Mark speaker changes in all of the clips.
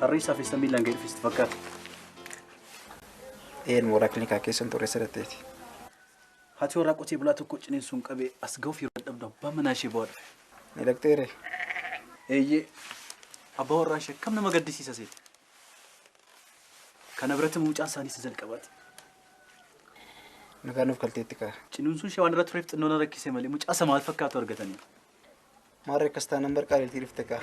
Speaker 1: الرئيس في استميل لانجير في استفكار
Speaker 2: إيه المورا كلينيكا كيسن توري سرتيتي
Speaker 1: هاتي وراك أتي بلا تكوتش نسون كبي أسقو في رد بمناشي بور
Speaker 2: دكتوري
Speaker 1: إيه أبور راشة كم نما قدسي سيد كان برت موج أنساني سجل كبات
Speaker 2: نكانو في كلتيتك
Speaker 1: جنون شو أنا رتريفت إنه نركي سمالي موج أسمع الفكات ورقتني
Speaker 2: ما ركزت نمبر كاري تيرفتك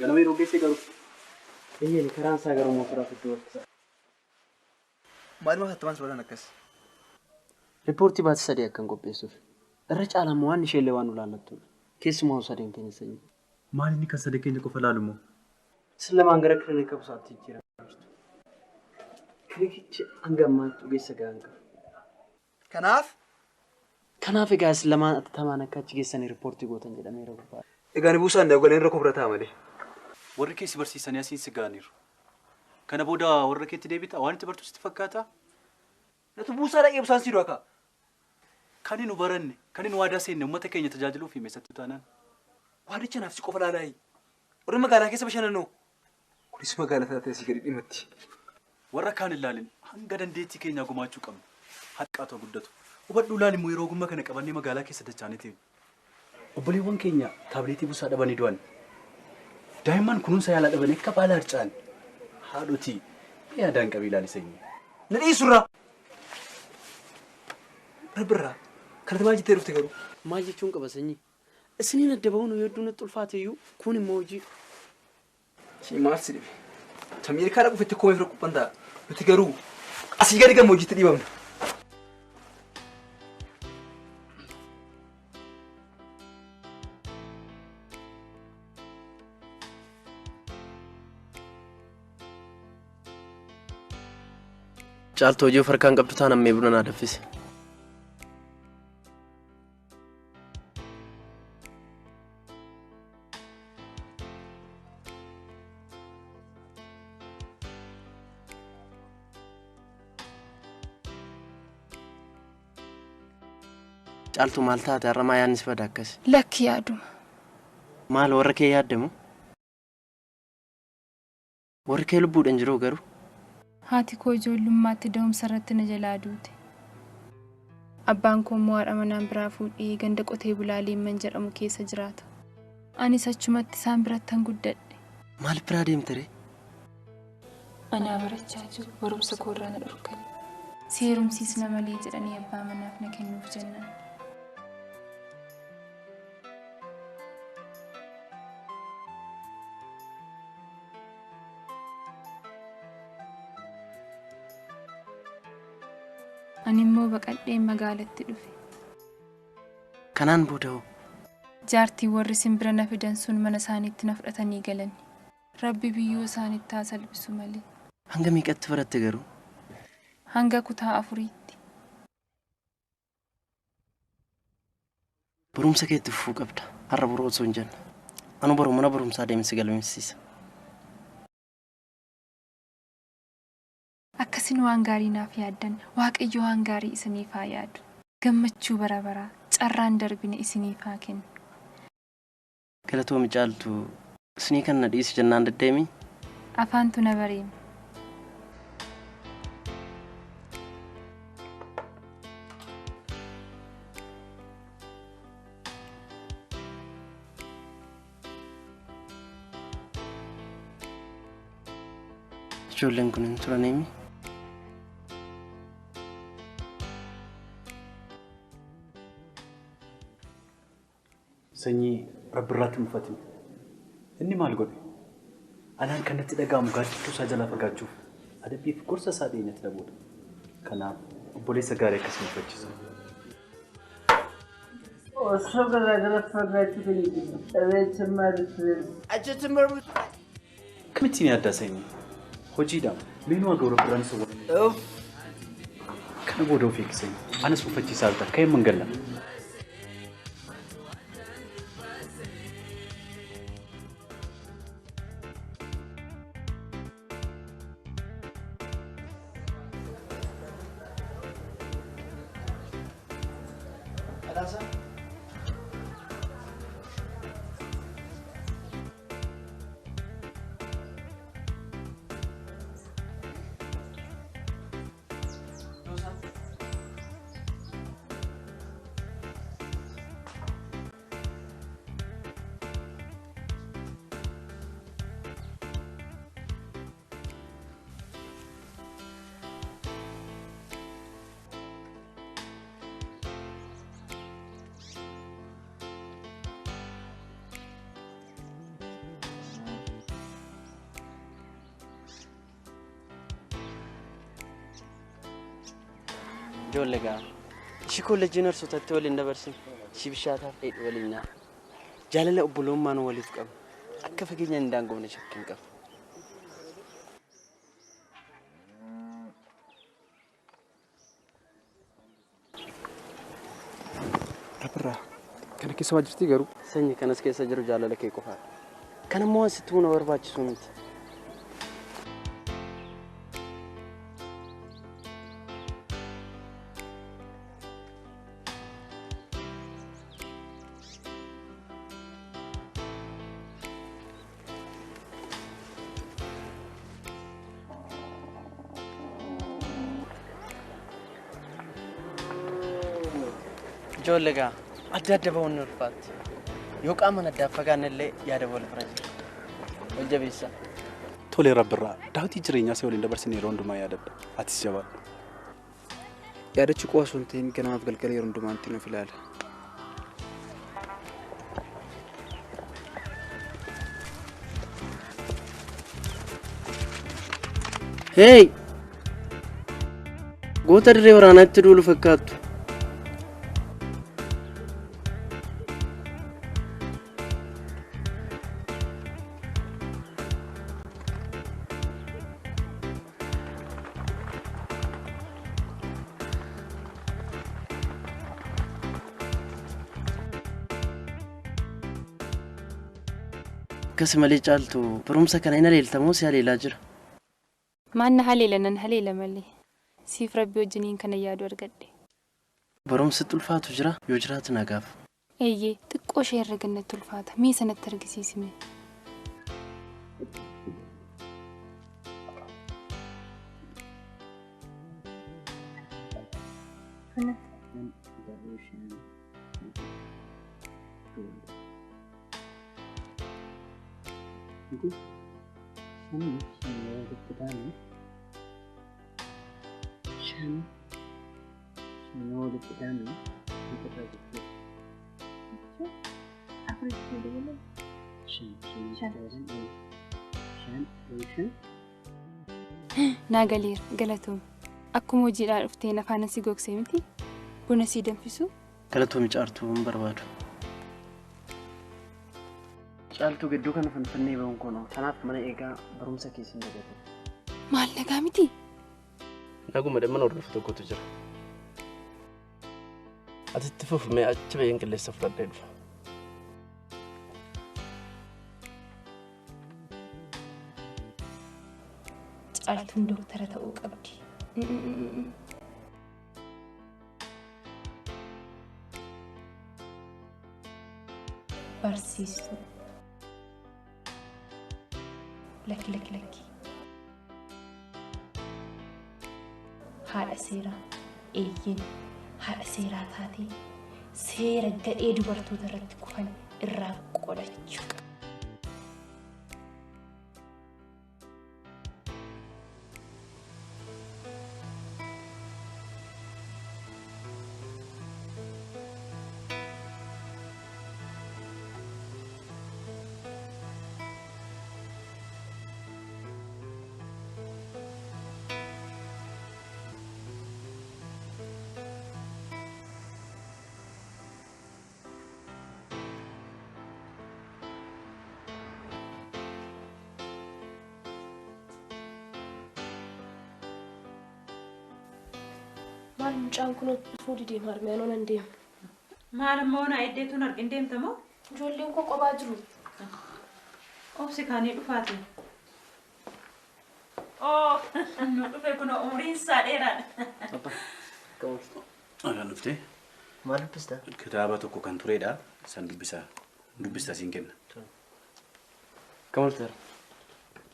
Speaker 1: أنا ميرو كيسي كرو
Speaker 3: إيه اللي كران ساقر ومفرا في الدول
Speaker 2: ما ما تمام ولا نكس
Speaker 3: ريبورتي بعد سريع كان قبيسوف الرجال على موان شيء اللي وانو لانتون كيس ما هو سريع كان يسني
Speaker 1: مالي نيكا صدقني كوفا لالمو
Speaker 3: سلام أنغرق كلينيكا بساتي جرا كلينيك أنغما تبيس كأنغ كناف جالس لما أتتمنى كاتجي سني ريبورتي قوتن جدا ميرو بار
Speaker 2: إيجاني بوسان ده قالين ركوبرتها مالي
Speaker 1: وركي سبرسي سنياسين سجانير كان بودا وركي تديبيت أوان تبرتو استفكاتا
Speaker 2: نتبوسا رأي بوسان سيروكا
Speaker 1: كاني نبرني كاني نوادا سين وما تكيني تجادلو في مسات تانا
Speaker 2: وهذا كان نفسي كوفلا لاي ورما قالها كيس بشانو كل اسمه قالها ثلاثة سيجاري إمتي
Speaker 1: وركان اللالين هنقدن ديتي كينيا قماشو كم حتى قدتو وبدو لالي ميرو قم كان كباني مقالا كيس تجانيتي وبلي وان كينيا تابليتي بوسا دباني دوان دائما كنون سيالا دباني كبالا رجال هادوتي يا دان قبيلة لسيني
Speaker 2: نري سورة برا كانت ما جيت تروح
Speaker 3: ما جيت شونك بسني السنين الدبون ويردون الطلفات يو كوني موجي
Speaker 2: شيء ما أصير تمير كارك في تكوي في ركوبندا بتجرو أسيجاري كم موجي تديبهم
Speaker 3: جال توجو فركان قبض تانا ميبرنا دفيس جالتو مالتا ترى يانس فداكس
Speaker 4: لك يا دوم
Speaker 3: مال وركي يادمو وركي لبود انجرو غرو
Speaker 4: هاتي كوجو لما تدوم سرتنا جلادوتي أبانكم موار أمانان برافود إيه غندق أتي بلالي منجر أمو كيسا جراتا أني ساتشمات سامبراتان قدد
Speaker 3: مال براديم تري
Speaker 4: أنا برجاجو ورم سكورانا الأركن سيروم سيسنا مليجر أني أبا منافنا كنو في جنان أني مو بقدي مقالة تدفي
Speaker 3: كنان بودو
Speaker 4: جارتي ورسم برنا في دنسون من ساني تنفرتني قلني ربي بيو ساني تاسل بسمالي
Speaker 3: هنگا ميقت فرت تغرو
Speaker 4: هنگا كتا أفريتي
Speaker 3: بروم سكيت فوق أبدا هرب روز سونجن أنا بروم سادة من سجل مسيس
Speaker 4: أكسين وانغاري نافي عدن واق إجو وانغاري إسني فاياد قمتشو برا تأران دربين إسني فاكن
Speaker 3: كلتو مجالتو سنيكن نديس جنان دديمي
Speaker 4: أفانتو نبريم
Speaker 3: جولن كنن ترانيمي
Speaker 1: سني رب الرات مفتن إني ما لقوني أنا كنت تدعم قاعد تسجل فقاعد هذا بيف كورس سادين تلبود كنا بوليس قارئ كسم فتشز
Speaker 5: وصلنا لغاية فقاعد تبني أبي تمر أجل تمر
Speaker 1: كم تيني هذا سني خجيدا منو أقول رب الرات سوى كنا بودو فيك سني أنا سوف فتشي سالتا كيف منقلنا
Speaker 3: Badhaasa. Jollega. Ishii kolleejjii narsootatti waliin dabarsin. Ishii bishaataa fi dheedhii waliin nyaata. Jaalala obbolummaan waliif qabu. Akka fageenyaan hin daangofne shakkiin qabu.
Speaker 2: Rabirraa kana keessa waa jirtii garuu.
Speaker 3: Sanyii kanas keessa jiru jaalala kee qofaadha. Kan immoo asitti huna barbaachisu miti. Jollega. Adda adda ba'uun ni ulfaatti. Yoo qaama addaaf fagaannellee yaada wal bira jira. Wal jabeessa.
Speaker 1: Tolee Rabbirraa daawwitii jireenyaa si waliin dabarsin yeroo hundumaa yaadadha. Atis jabaadhu.
Speaker 2: Yaadachi qofa osoo hin ta'in ganamaaf galgala yeroo hundumaatti nuuf ilaala.
Speaker 3: Hey! Goota dirree waraanaatti duulu fakkaattu. Akkasi malee caaltu barumsa kana hin haleeltamoo si haleelaa jira.
Speaker 4: Maanna haleelanan haleela malee. Siif Rabbi wajjiniin kana yaadu argadhe.
Speaker 3: Barumsitti ulfaatu jira yoo jiraatu nagaaf.
Speaker 4: Eeyyee xiqqoo ishee irra gannatti ulfaata. Mee sanatti argisiisime. Naagalir galatoom akkuma hojiidhaan dhuftee nafaana si gogsee miti buna si danfisu
Speaker 3: Galatoom caartuu hin barbaadu. Caaltuu gidduu kana fanfannee ba'uun kono kanaaf mana eegaa barumsa keessa hin dagatu.
Speaker 4: Maal nagaa miti?
Speaker 3: Naguma dhammaan hordofu tokkotu jira. Atitti fufumee achi ba'een qilleessa fudhadhee dhufa.
Speaker 4: Caaltuun dooktara ta'uu qabdi. Barsiistuu. Lakki. Haadha seeraa eeyyeen haadha seeraa taatee seera gadhee dubartoota irratti kufan irraa qolachuu.
Speaker 6: Maal mucaan kun fuudhii deemaa armee anoon hin deemu.
Speaker 7: Maal immoo na iddeetuun argin deemtamoo?
Speaker 6: Ijoolleen koo qophaa jiru.
Speaker 7: Obsi kaanii dhufaati. Nu dhufe kun umriin isaa dheeraadha.
Speaker 1: Agaan dhuftee
Speaker 3: Maal dubbista?
Speaker 1: Kitaaba tokko kan turedha. San dubbista siin kenna.
Speaker 3: Kam olte?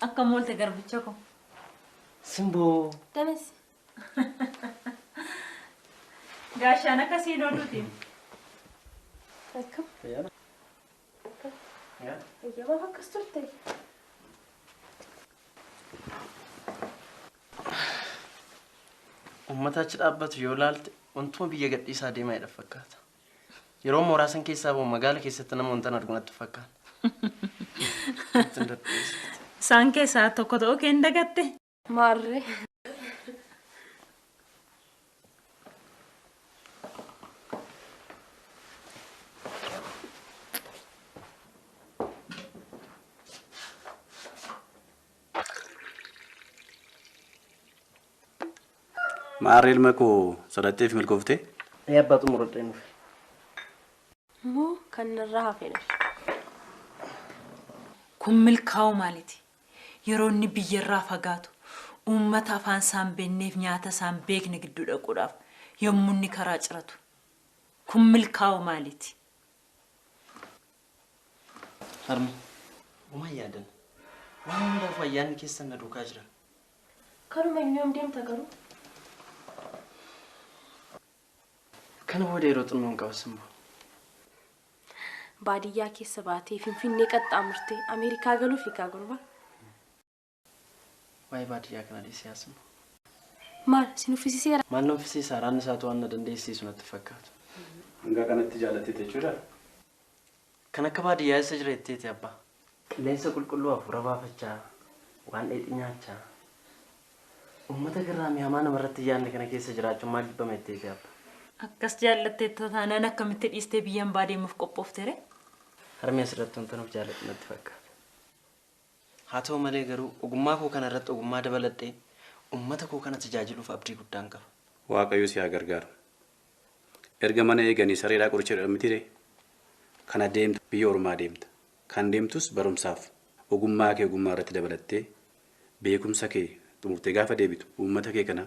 Speaker 7: Akkam oolte garbicha ko.
Speaker 3: Simboo.
Speaker 6: Dames.
Speaker 7: Gaashaan akkasiin ooluuti.
Speaker 6: Akkam.
Speaker 3: Fayyaadha.
Speaker 6: Eeyyama akkas turte.
Speaker 3: Uummata achi dhaabbatu yoo ilaalte wantuma biyya gadhiisaa deemaa jedha fakkaata. Yeroo muraasan keessaa bahu magaala keessatti nama wantan argu natti fakkaata.
Speaker 7: Isaan keessaa tokko ta'uu kee hin dagatte.
Speaker 6: Maarree.
Speaker 1: Maarree ilma koo sodaatteef milkooftee?
Speaker 3: Abbaatu muradhee nuuf.
Speaker 6: Moo kan irraa hafedha.
Speaker 7: Kun milkaa'u maaliti? Yeroo inni biyyarraa fagaatu uummata afaan isaan beekneef nyaata isaan beekne gidduu dhaquudhaaf yommuu inni karaa ciratu. Kun milkaa'u maaliti?
Speaker 3: Harma. Uumaa yaadan. Waan hundaaf ayyaanni keessan na duukaa jira.
Speaker 6: Kanuma yoom deemta garuu?
Speaker 3: Kana booda yeroo xinnoon qaba Simboo.
Speaker 6: Baadiyyaa keessa baatee Finfinnee qaxxaamurtee Ameerikaa galuuf eegaa gurbaa.
Speaker 3: Waa'ee baadiyyaa kana dhiisee Simboo.
Speaker 6: Maal sin uffisiiseera?
Speaker 3: Maal na uffisiisaa raanni isaatu waan na dandeessisu natti fakkaata.
Speaker 1: Hanga kanatti jaallattee jechuudha.
Speaker 3: Kan akka baadiyyaa isa jira jetteeti abbaa. Qilleensa qulqulluu hafuura baafachaa waan dheedhi nyaachaa. Uummata garraa mi'aamaa namarratti yaadne kana keessa jiraachuun maal dhibbama jetteeti abbaa.
Speaker 7: Akkas jaallattee taanaan akkamitti dhiistee biyyaan baadeemuuf qophooftere?
Speaker 3: Harmee asirratti wanta nuuf jaalladhu natti fakkaata. Haa ta'u malee garuu ogummaa koo kana irratti ogummaa dabaladhee uummata koo kana tajaajiluuf abdii guddaan qaba.
Speaker 1: Waaqayyo si haa gargaaru. Erga mana eeganii sareedhaa qoricha jedhamtire kana deemtu biyya ormaa deemta. Kan deemtus barumsaaf ogummaa kee ogummaa irratti dabalattee beekumsa kee xumurtee gaafa deebitu uummata kee kana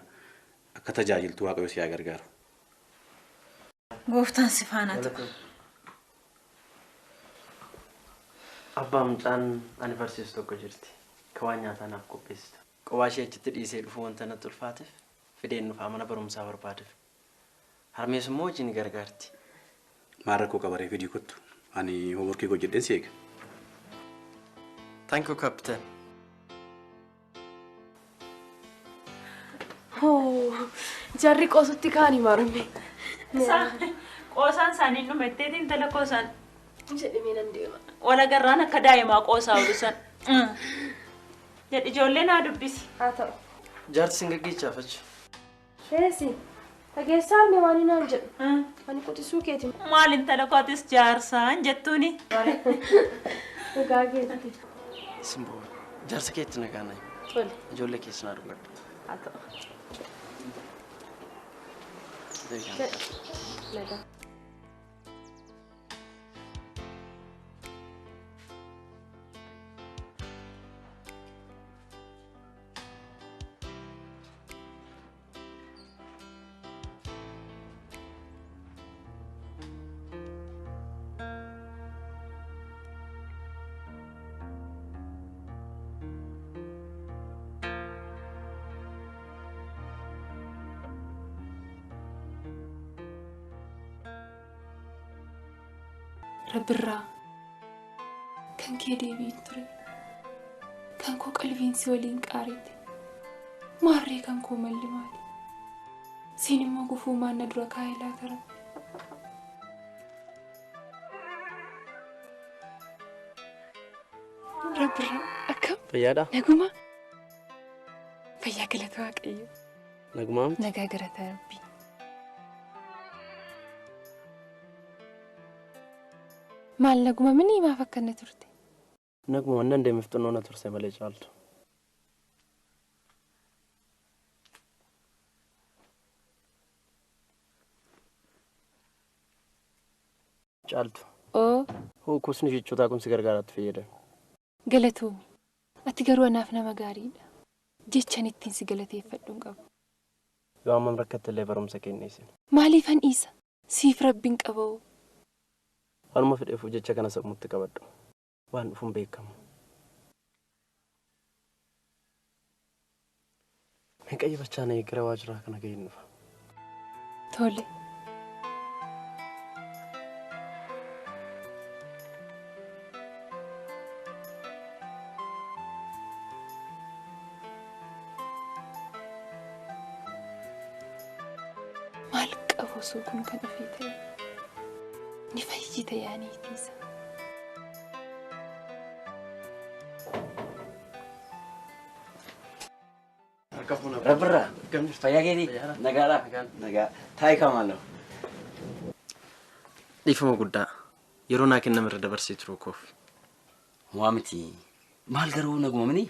Speaker 1: akka tajaajiltu Waaqayyo si haa gargaaru.
Speaker 7: Gooftaan si faana ta'u.
Speaker 3: Abbaa mucaan ani barsiisu tokko jirti. Ka waan nyaataa naaf qopheessitu. Qophaa ishee achitti dhiisee dhufu wanta natti ulfaateef fideen dhufaa mana barumsaa barbaadeef. Harmees immoo hojii ni gargaarti.
Speaker 1: Maarra koo qabaree fidii kottu. Ani hoomworkii koo jedheen si eega.
Speaker 3: Thank you, Captain.
Speaker 6: Jarri qoosutti kaanii marume.
Speaker 7: Qoosaan isaanii dhumetteetiin tala qoosaan.
Speaker 6: Jedhimee nan deema.
Speaker 7: Wala garraan akka daa'imaa qoosaa olusan. Jedhi ijoollee naa dubbisi.
Speaker 6: Haa ta'u.
Speaker 3: Jaarti sin gaggeechaafachu.
Speaker 6: Sheesi. Dhageessaa arme waan hinaan jedhu. Ani qotisuu keeti.
Speaker 7: Maalin tala kootis jaarsaan jettuuni.
Speaker 6: Dhugaa keetti.
Speaker 3: Simboo. Jaarsa keetti nagaanaa.
Speaker 6: Tole.
Speaker 3: Ijoollee keessa naa dhugadhu.
Speaker 6: Haa ta'u. Laga.
Speaker 4: Rabbirraa kan kee deebiin ture kan koo qalbiinsi waliin qaareete maarree kan koo malli maali siin immoo gufuu maanna dura kaa'ee laata rabbi. Rabbirraa akkam
Speaker 3: Fayyaadhaa?
Speaker 4: naguma fayyaa galata waaqayyo
Speaker 3: Nagumaam?
Speaker 4: nagaa galata rabbi. Maal naguma minii maaf akkanne turte?
Speaker 3: Naguma waan dandeemeef xinnoo na turse malee caaltu. Caaltu.
Speaker 4: Oo
Speaker 3: Hoo kusni jechoota kun si gargaaraatti fayyadame.
Speaker 4: galatoomi ati garuu anaaf nama gaariidha jechan ittiin si galateeffadhuun qabu.
Speaker 3: Yoo amma rakkatte illee barumsa kenneessin.
Speaker 4: Maaliif han dhiisa? siif rabbiin qabaa'u.
Speaker 3: Waanuma fedheef jecha kana sammuutti qabadhu. Waan dhufuun beekamu. Meeqa bachaa na eegara waajiraa kana ga'een dhufa.
Speaker 4: Tole. Maal qabu osoo kun kan dhufee ta'e ni fayyita yaaniitiisa.
Speaker 2: Rabbirraa fayyaa keetii nagaadhaa nagaa taa'ee kaamaalloo.
Speaker 3: Dhiifama guddaa yeroo naa kenname irra dabarsee turuu koof.
Speaker 2: Waa miti maal garuu naguma mini?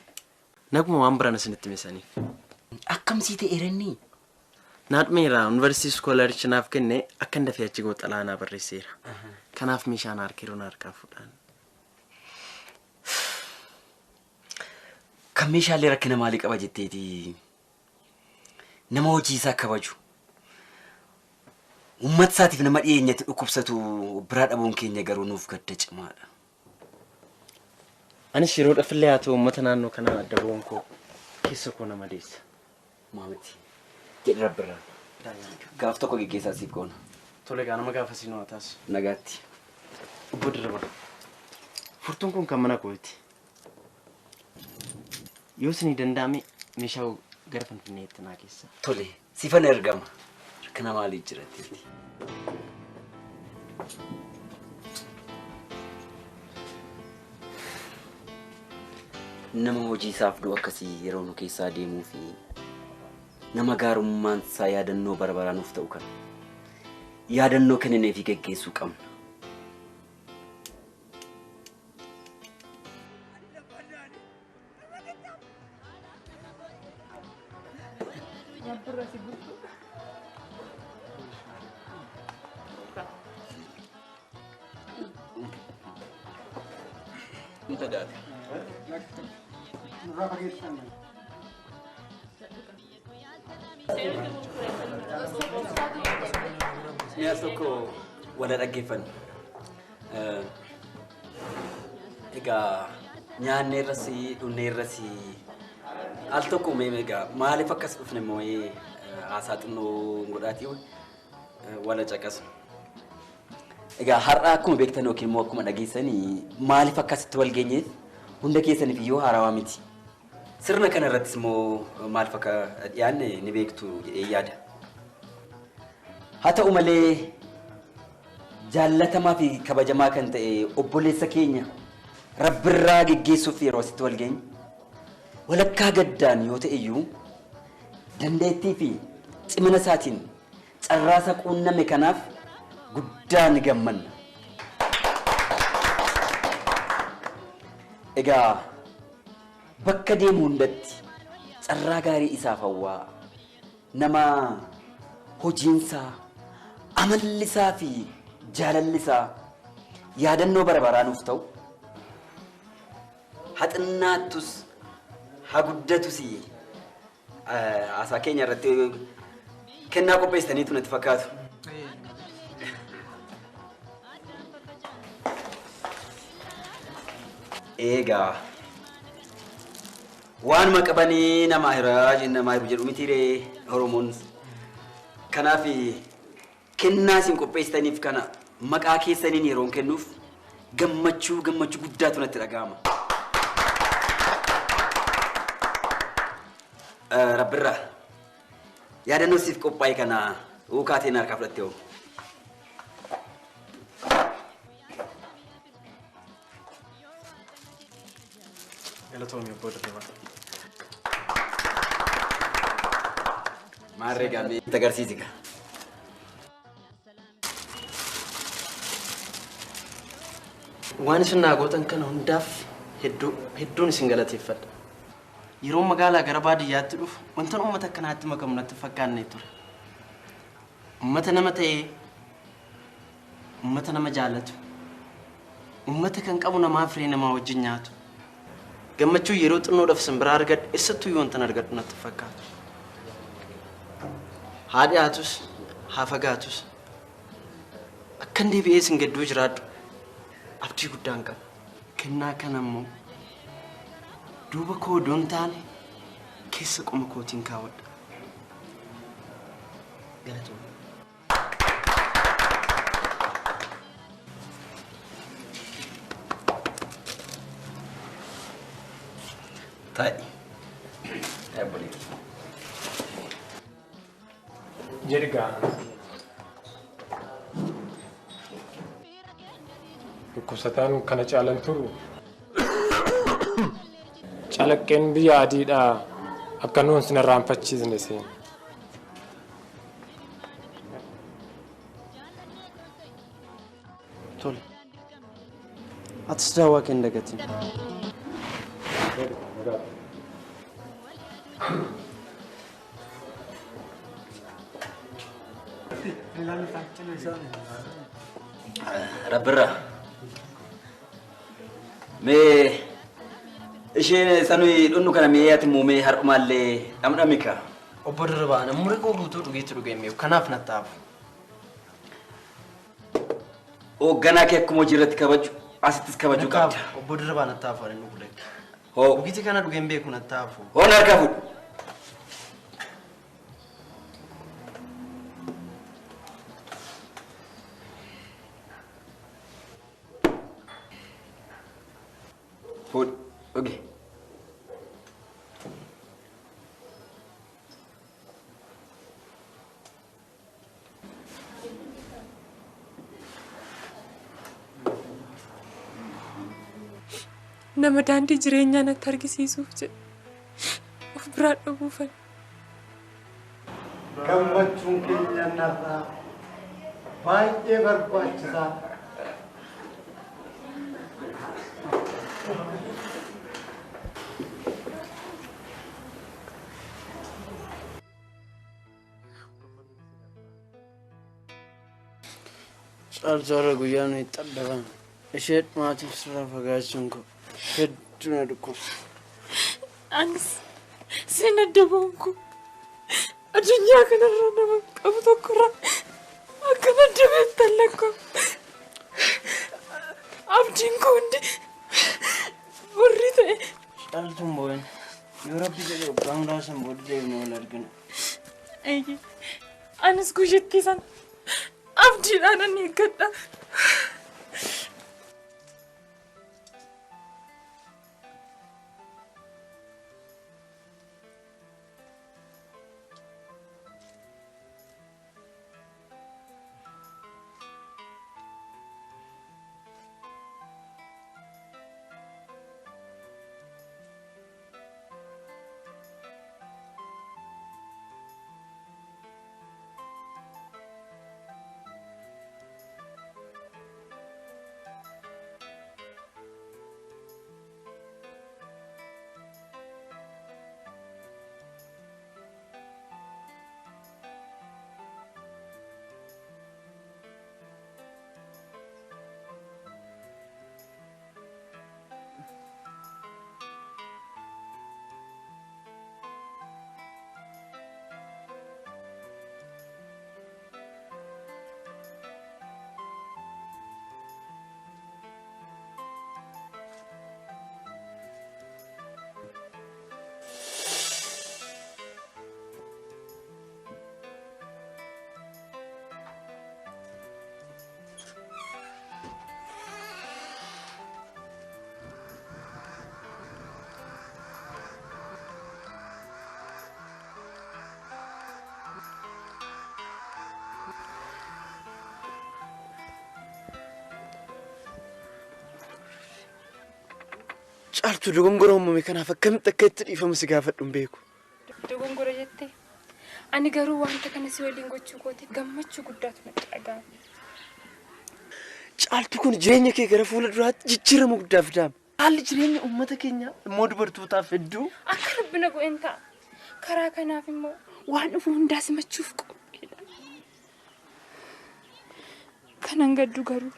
Speaker 3: Naguma waan biraan isinitti himaniif.
Speaker 2: Akkamsii ta'eeranii?
Speaker 3: Naadmeera yuunivarsiitii iskoolarichi naaf kenne akkan dafee achi goo xalaanaa barreesseera. Kanaaf meeshaan harkiroon harkaa fuudhaan.
Speaker 2: Kan meeshaalee rakkina maalii qaba jetteeti? Nama hojii isaa kabaju. Uummata isaatiif nama dhiyeenyatti dhukkubsatu biraa dhabuun keenya garuu nuuf gadda cimaadha.
Speaker 3: Anis yeroo dhafillee haa ta'u uummata naannoo kanaa adda bu'uun koo keessa koo nama deessa.
Speaker 2: Maamiti jedhi Rabbirraa. Gaaf tokko geggeessaa siif goona.
Speaker 3: Tole gaa nama gaafa siinoo taas.
Speaker 2: Nagaatti.
Speaker 3: Obbo Dirriba. Furtuun kun kan mana kooti. Yoo isinii danda'ame meeshaa gara Finfinneetti naa keessa.
Speaker 2: Tole sifan ergama. Rakkina maalii jiratti? Nama hojii isaaf du'u akkasii yeroo nu keessaa deemuu fi nama gaarummaan isaa yaadannoo bara baraanuuf ta'u kan yaadannoo kennee fi geggeessuu qabna. Mi'a tokko wala dhaggeeffannu. Egaa nyaanne irratti dhunnee irratti al tokko egaa maaliif akkas dhufne immoo haasaa xinnoo godhaatii wala caqasu. Egaa har'a akkuma beektan yookiin immoo akkuma dhageessanii maaliif akkasitti wal geenyeef hunda keessaniif iyyuu haarawaa miti. Sirna kana irrattis immoo maaliif akka dhiyaanne ni beektu jedhee yaada. Haa ta'u malee jaallatamaa fi kabajamaa kan ta'e obboleessa keenya Rabbirraa geggeessuuf yeroo asitti wal geenye walakkaa gaddaan yoo ta'e iyyuu dandeettii fi cimina isaatiin carraasa quunname kanaaf guddaan gammanna. Egaa bakka deemu hundatti carraa gaarii isaaf hawwaa nama hojiinsaa amallisaa fi jaalallisaa yaadannoo bara baraanuuf ta'u haxinnaattus haa guddatus haasaa keenya irratti kennaa qopheessaniitu natti fakkaatu. Egaa waanuma qabanii namaa hiraa namaa hiru jedhu mitiiree Oromoon. Kanaaf kennaa isin qopheessitaniif kana maqaa keessaniin yeroon kennuuf gammachuu guddaatu natti dhaga'ama. Rabbirraa yaadannoo siif qophaa'e kana ukaateen harkaa fudhattee oolu.
Speaker 3: Galatoomii obbo Dirriba.
Speaker 2: Maarree gaamee itti agarsiisi gaa.
Speaker 3: Waan isin naa gootan kana hundaaf hedduun isin galateeffadha. Yeroo magaalaa gara baadiyyaatti dhufu wantoonni uummata akkanaatti makamu natti fakkaanne ture. Uummata nama ta'ee, uummata nama jaallatu, uummata kan qabu namaa firee namaa wajjin nyaatu. Gammachuu yeroo xinnoodhaaf isin biraa argadhe eessattuu yoo wantan argadhu natti fakkaatu. Haa dhiyaatus haa fagaatus akkan deebi'ee sin gadduu jiraadhu abdii guddaan qaba. Kennaa kana immoo duuba koo doon taane keessa qoma kootiin kaawwadha. Galatoomna.
Speaker 2: Tai. Boleh.
Speaker 8: Jirga. Dhukkubsataan kana caalan turu. Calaqqeen biyya adiidhaa akka nuun sin irraanfachiisne seen.
Speaker 3: Tole. Atis daawwaa kee hin dagatin.
Speaker 2: Rabbirra. Mee isheen sanui dhunnu kana mee ati muumee har'umaallee dhamdhamika.
Speaker 3: Obbo Dirribaa namni koo guutuu dhugeetti dhugeemmeef kanaaf nattaafu.
Speaker 2: Hoogganaa kee akkuma hojii irratti kabaju asittis kabaju qabda.
Speaker 3: Obbo Dirribaa nattaafu ani nu buletti.
Speaker 2: Hoo
Speaker 3: Dhugiitii kana dhugeen beeku nattaafu.
Speaker 2: hoon harka fuudhu. Fuudhu. Dhugi.
Speaker 4: Nama daandii jireenyaa natti argisiisuuf jedhe of biraa dhabuufan.
Speaker 5: Gammachuun keenya narraa baay'ee barbaachisaa.
Speaker 3: Caalchaarra guyyaa nuyi xaddaban ishee maatiif sirraa fagaachuun koo hedduu na dhukkubsa.
Speaker 4: Anis sin adda boonku addunyaa kanarra nama qabu tokkorraa akka adda beektan lakkoo abdiin koo hundi warri ta'e.
Speaker 3: Caaltuun boo'in yoo rabbi jedhe waggaa muraasan booda deebinee wal argina.
Speaker 4: Eeyyee anis guyyattii sana abdiidhaan ani eeggadha.
Speaker 3: Caaltuu dogongora uumame kanaaf akkamitti akka itti dhiifamu si gaafadhu hin beeku.
Speaker 4: Dogongora jettee ani garuu wanta kana si waliin gochuu kootiif gammachuu guddaatu natti dhaga'ame.
Speaker 3: Caaltuu kun jireenya kee gara fuula duraatti jijjiirama guddaa fidaama. Haalli jireenya uummata keenyaa immoo dubartootaaf hedduu
Speaker 4: Akka rabbina go'een ta'a. Karaa kanaaf immoo waan dhufu hundaa simachuuf qophiidha. Kanan gaddu garuu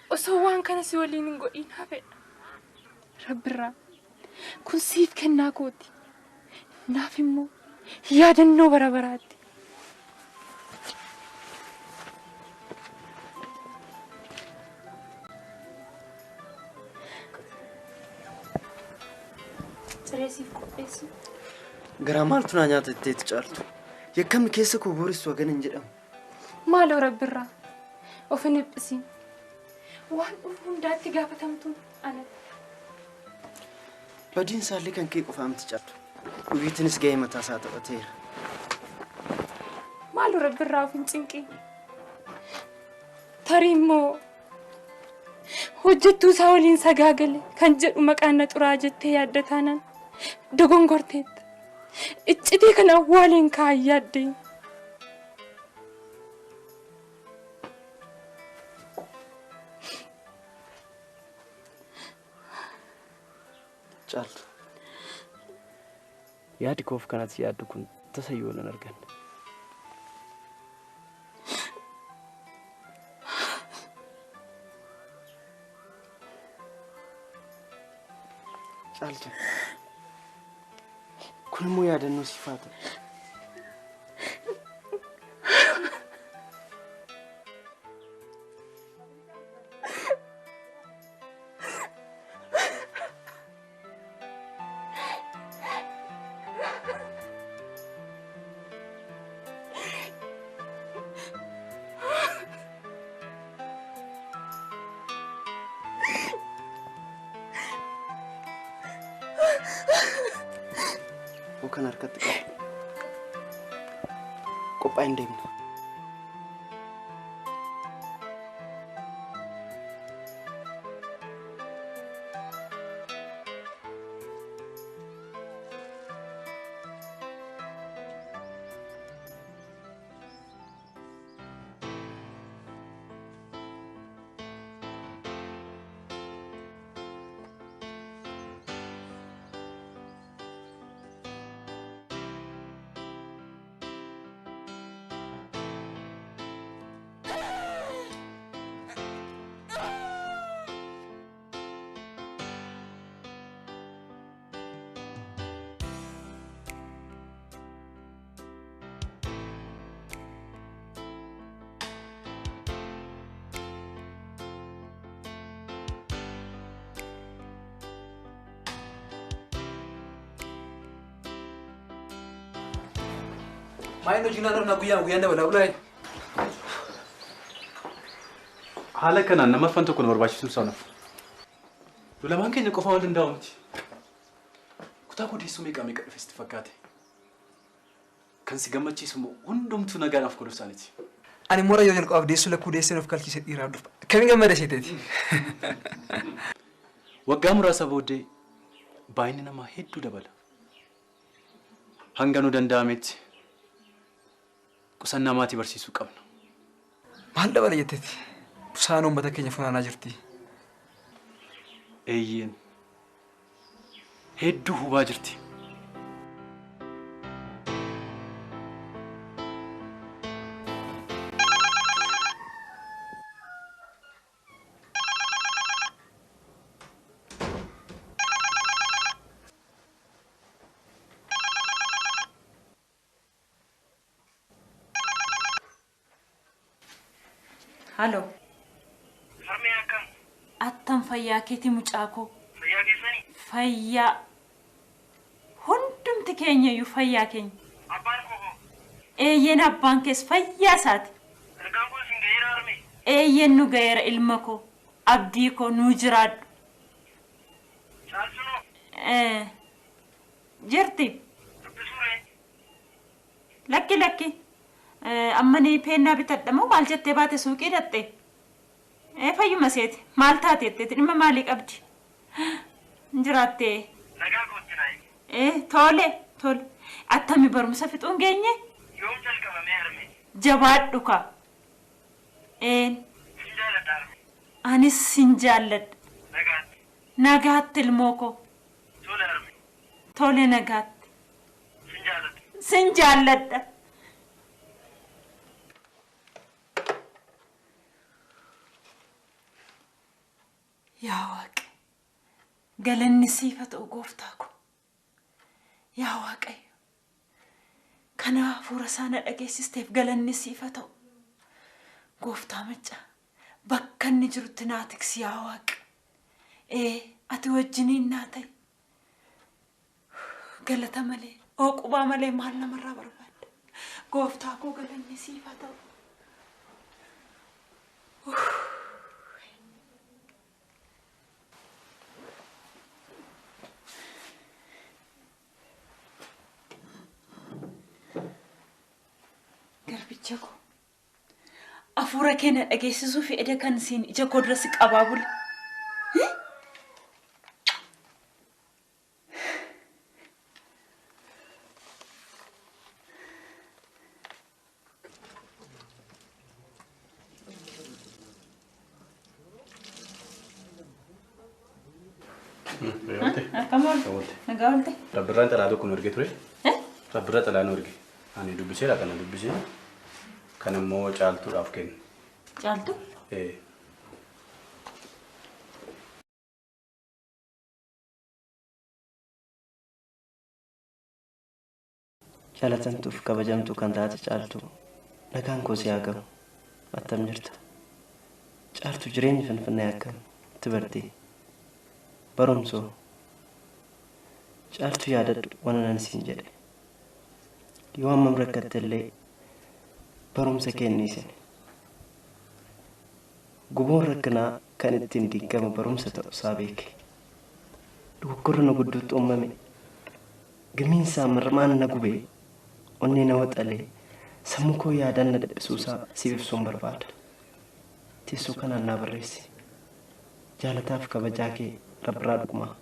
Speaker 4: osoo waan kana si waliin hin godhin hafedha. Rabbirraa kun siif kennaa kooti. naaf immoo yaadannoo bara baraatti. Sireesiif qopheessu.
Speaker 3: Garaa maaltu naa nyaata itteetti caaltu? Yakkamni keessa koo booristu hagan hin jedhamu.
Speaker 4: Maaloo rabbirraa of hin dhiphisiin. Waan dhufu hundaatti gaafatamtuun anatti.
Speaker 3: Badiin isaallee kan kee qofaa miti caaltu. Dhugiitinis gahee mataa isaa taphateera.
Speaker 4: Maaloo rabbirraa of hin cinqiin. Tarii immoo hojjettuu isaa waliin sagaagale kan jedhu maqaan na xuraa jettee yaadda taanaan dogongorteetta. Iccitii kan awwaaliin kaa'an yaaddee.
Speaker 3: Caaltu. Yaadi koof kanatti yaaddu kun tasayyoo nan arganne. Caaltu. Kun immoo yaadannoo siifaa ta'e. Bukan harkat kopain dem.
Speaker 1: Main hojii naannoo guyyaa dabala ulaayi. Haala kanaan nama fan tokko nu barbaachisuun sanaaf. Lamaan keenya qofa waan danda'u miti. Kutaa kodeessuu meeqa dhufe sitti fakkaate? Kan si gammachiisu immoo hundumtuu nagaadhaaf godhuuf isaaniiti.
Speaker 9: Ani mora yoo jalqabaaf deessuu lakkuu deessee nuuf kalchiise dhiiraa dhufa. Kamiin gammada isheeteeti?
Speaker 1: Waggaa muraasa booddee baay'inni namaa hedduu dabala. Hanga nu danda'ametti qusannaa maatii barsiisuu qabna.
Speaker 9: Maal dabala jetteeti? Busaan uummata keenya funaanaa jirti.
Speaker 1: Eeyyeen hedduu hubaa jirti.
Speaker 7: Halo.
Speaker 5: Harmee akkam?
Speaker 7: Attam fayyaa keeti mucaakoo.
Speaker 5: Fayyaa keessanii?
Speaker 7: Fayyaa. Hundumti keenya iyyuu fayyaa keenya.
Speaker 5: Abbaan koo hoo?
Speaker 7: Eeyyeen abbaan kees fayyaa isaati.
Speaker 5: Ergaan kun isin gaheera harmee?
Speaker 7: Eeyyeen nu gaheera ilma koo. Abdii koo nuu jiraadhu.
Speaker 5: Caalsunoo?
Speaker 7: Jirti.
Speaker 5: Dubbisuuree?
Speaker 7: Lakki. Ammanii peennaa bitadhamoo maal jettee baate suuqii dhatte? Fayyuma seeti. Maal taate jetteeti dhimma maalii qabdi? Jiraattee.
Speaker 5: Nagaa kootti naayi.
Speaker 7: Tole. Attami barumsa fixuun geenye?
Speaker 5: Yoom jalqabamee harmee?
Speaker 7: Jabaadhu ka.
Speaker 5: Sin jaalladha harmee?
Speaker 7: Anis sin jaalladha.
Speaker 5: Nagaatti.
Speaker 7: Nagaatti ilmoo koo.
Speaker 5: Tole harmee?
Speaker 7: Tole nagaatti.
Speaker 5: Sin jaalladha.
Speaker 7: Sin jaalladha. Yaa Waaqe, galanni siif haa ta'u gooftaa ko. Yaa Waaqayyo, Kana hafuura sana dhageessisteef galanni siif haa ta'u. Gooftaa macca bakka inni jirutti naa tiksi yaa Waaqa. Ati wajjiniin naa ta'e. Galata malee, oqubaa malee maal namarraa barbaadda? Gooftaa koo galanni siif haa ta'u. Garbicha koo hafuura keenya dhageessisuu fi eda kan siin ija koo dura si qabaa bule. Nagawalte.
Speaker 1: Rabbirraan xalaatu kun erge ture. Rabbirra xalaan erge. Ani dubbiseera kana dubbisee. Kan immoo caaltuudhaaf kenne.
Speaker 7: Caaltu?
Speaker 3: Jaalatamtuuf kabajamtuu kan taate caaltu nagaan koo si haa gahu. Attam jirta. Caaltu jireenya Finfinnee akkam itti bartee. Barumsoo. Caaltu yaadadhu waan nan siin jedhe. Yoo hammam rakkatte illee barumsa kenniisin. Guboon rakkinaa kan ittiin diigama barumsa ta'u isaa beeke. Dogoggorra na gidduutti uumame. Gamiinsaa marmaan na gubee. Onnee na waxalee. Sammuu koo yaadaan na dadhabsiisuusaa siif ibsuun barbaada. Teessoo kanaan naa barreessi. Jaalataaf kabajaa kee Rabbiraa dhugumaa.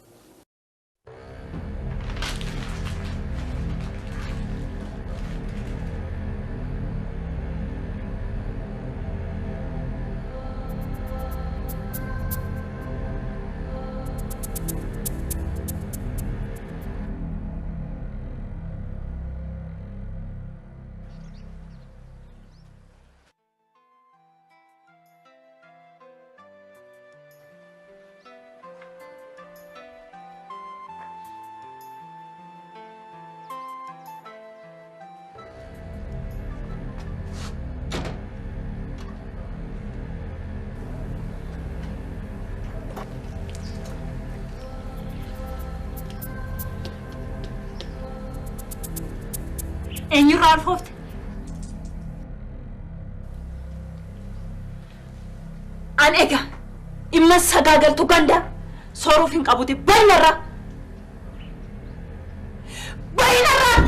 Speaker 7: Eenyurraa alfoofte? An egaa dhimma sagaagaltuu gandaa sooruuf hin qabuti baay'inarraa. Baay'inarraa!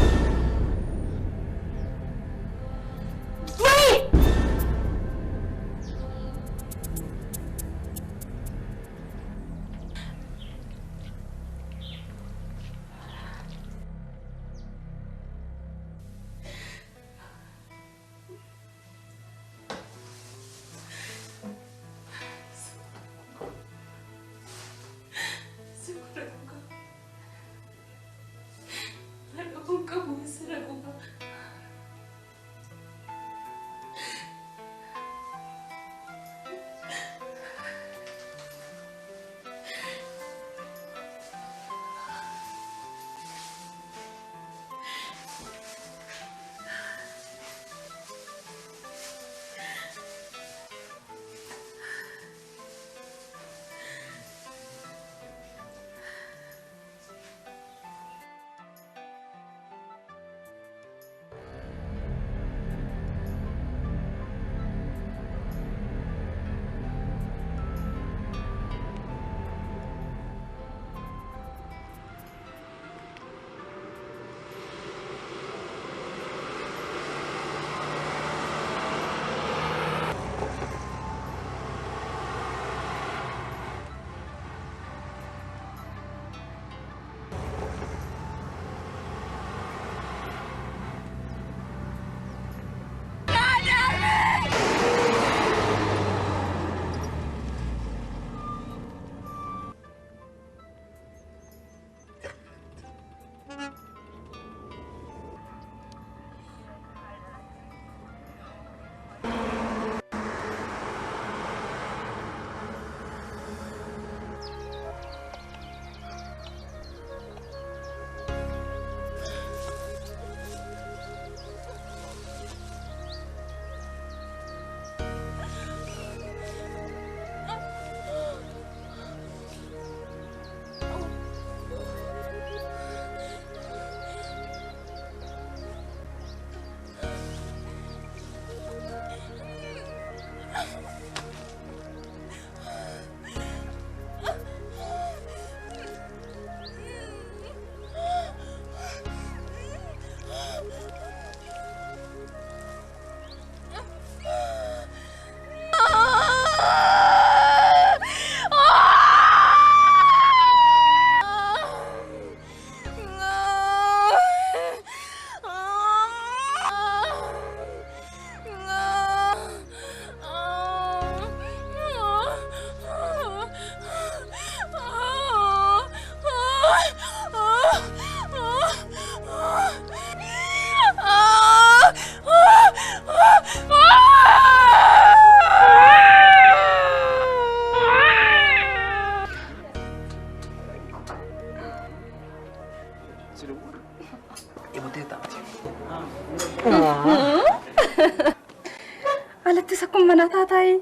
Speaker 6: Lataa taa'ee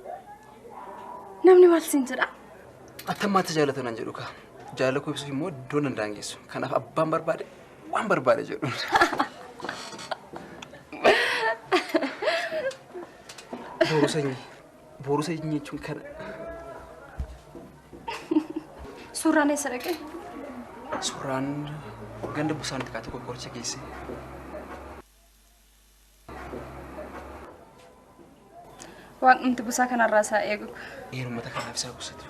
Speaker 6: namni maal siin jedha?
Speaker 9: Attammaatti jaalatan an jedhu ka. Jaalala koo ibsuuf immoo iddoon hin daangessu. Kanaaf abbaan barbaade waan barbaade jedhu. Booruu sanyii jechuun kana.
Speaker 6: Suuraan eessa dhaqee?
Speaker 9: Suuraan ganda busaan xiqqaa tokko qoricha geesse.
Speaker 6: Waaqni busaa kanarraa isaa eegu.
Speaker 9: Uummata kanaaf isaa guutuuti.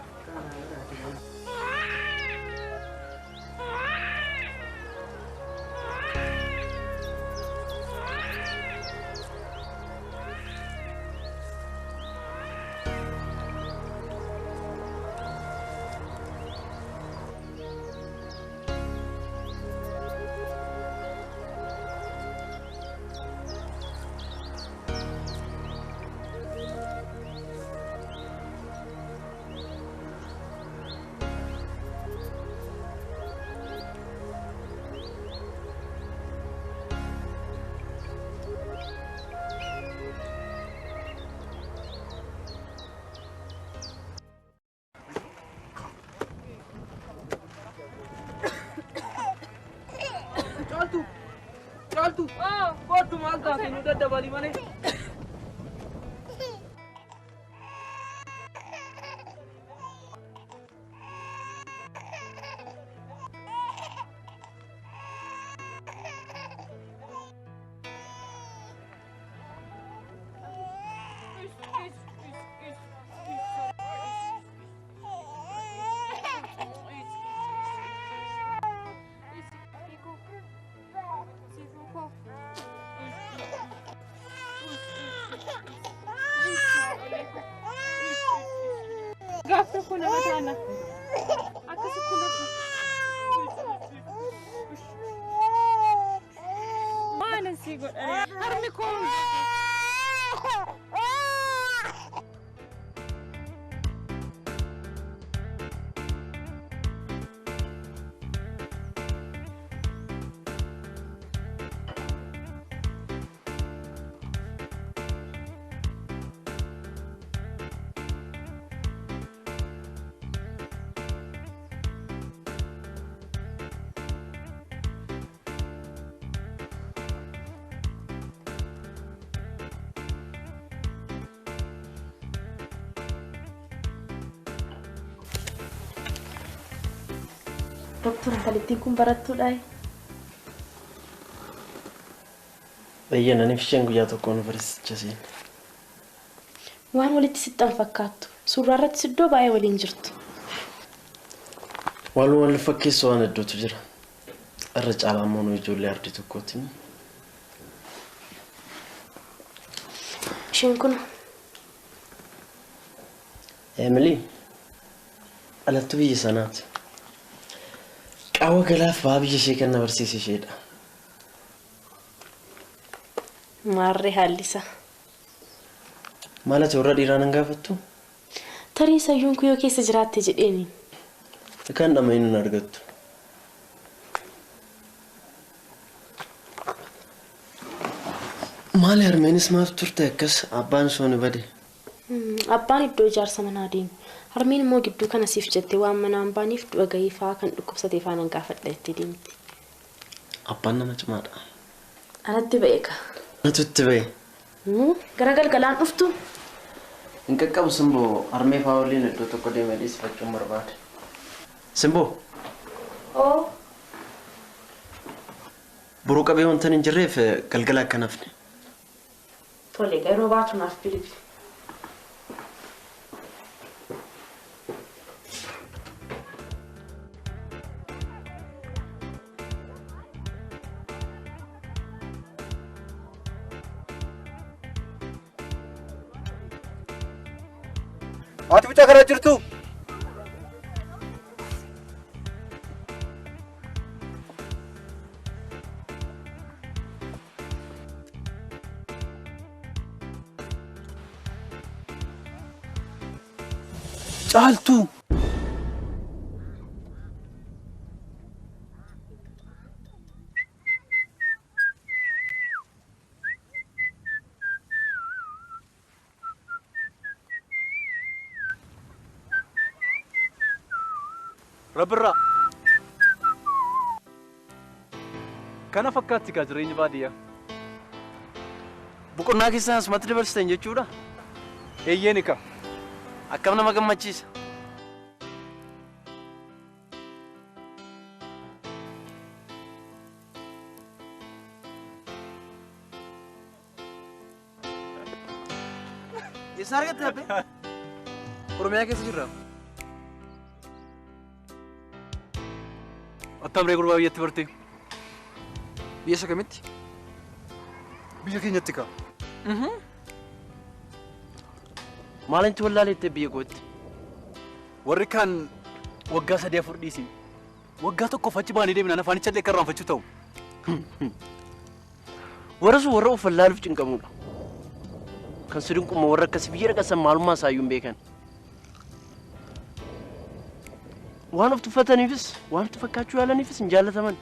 Speaker 5: Caaltu kootu maal taate nu daddabali malee.
Speaker 4: Gafta kuna matana. Akkasitti lafa. Maana si godhare. Harmi kun.
Speaker 6: Doktor Kalittiin kun barattuudhaa?
Speaker 3: Eeyyana ani fisheen guyyaa tokkoon barsiisicha seen.
Speaker 6: Waan walitti sixxan fakkaattu. Suuraa irratti iddoo baay'ee waliin jirtu.
Speaker 3: Wal fakkeessu waan hedduutu jira. Irra caalaa immoo nu ijoollee ardii tokkooti.
Speaker 6: Isheen kun
Speaker 3: Emily alattu biyya sanaati. Qaawwa galaaf baa biyya ishee kan na barsiise isheedha.
Speaker 6: maarree hallisa.
Speaker 3: Maal ati warra dhiiraa nan gaafattu?
Speaker 6: Tarii sayyuun kuyoo keessa jiraatte jedheeni.
Speaker 3: Kan dhama inni argattu. Maali harmeenis maaf turte akkas abbaan sooni bade?
Speaker 6: Abbaan iddoo ijaarsa manaa deemu. Harmeen immoo gidduu kana siif jettee waan manaan baaniif du'a gahii fa'aa kan dhukkubsatee fa'aa nan gaafadha jettee deemti.
Speaker 3: Abbaan nama cimaadha.
Speaker 6: Anatti ba'eeka.
Speaker 3: Natutti ba'e.
Speaker 6: Gara galgalaan dhuftu.
Speaker 3: Hin qaqqabu Simboo harmee fa'aa waliin iddoo tokko deemee dhiisifachuun barbaade. Simboo.
Speaker 6: Oo.
Speaker 3: Buruu qabee wanta hin jirreef galgala akka nafne.
Speaker 6: Tole yeroo baatu naaf bilbili.
Speaker 1: Ati bicha kana jirtu. Caaltu. Rabbirraa. Kana fakkaatti kaa jireenya baadiyyaa.
Speaker 3: Boqonnaa keessaa asumatti dabarsitan jechuudha.
Speaker 1: Eeyyeen ika.
Speaker 3: Akkam nama gammachiisa.
Speaker 9: Eessa argatte abbe? Oromiyaa keessa jirra.
Speaker 1: Attamree gurbaa biyyatti bartee.
Speaker 9: Biyya isa kamitti?
Speaker 1: Biyya keenyatti kaa.
Speaker 3: Maalinti wallaaleettee biyya gootti?
Speaker 1: Warri kaan waggaa 3-4 dhiisi. Waggaa tokkoof achi baanii deemnaan afaanicha illee karraanfachuu ta'u.
Speaker 3: Warra sun warra of wallaaluuf cinqamudha. Kan sidin quma warra akkasii biyya dhaqasan maalummaa isaayyuu hin beekan. Waan of tuffataniifis waan itti fakkaachuu yaalaniifis hin jaallataman.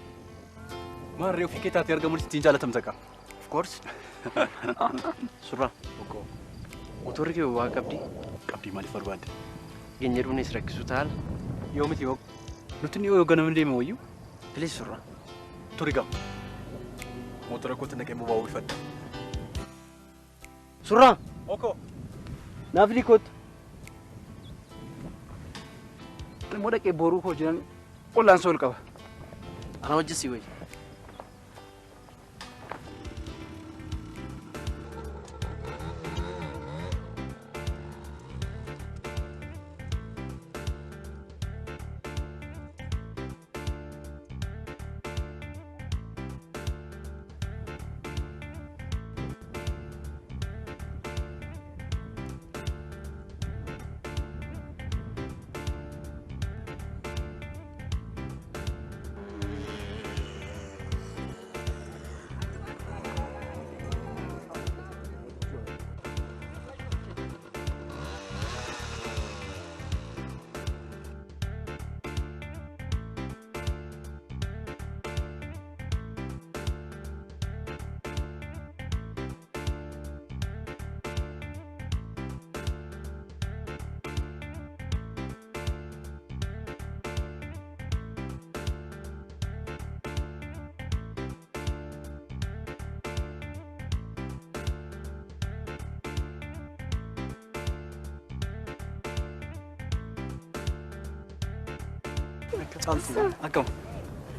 Speaker 1: Maarree ofii kee taatee argamuun ittiin jaalatamta kaa.
Speaker 3: Of course. Surraa. Motorri kee waa qabdi.
Speaker 1: Qabdii maaliif barbaadde?
Speaker 3: Geenye dhuunis rakkisu taala.
Speaker 1: Yoo miti yoo nuti yoo ganama deeme wayyuu.
Speaker 3: Bilis surraa.
Speaker 1: Turi gaa. Motora kootti naqee boba'uu bifadha.
Speaker 3: Surraa.
Speaker 1: Oko.
Speaker 3: Naaf liikootu.
Speaker 9: Immoo dhaqee boruu koo jiran qollaan sool qaba.
Speaker 3: Ana wajjisii wayyi.
Speaker 1: Caaltuu akkam.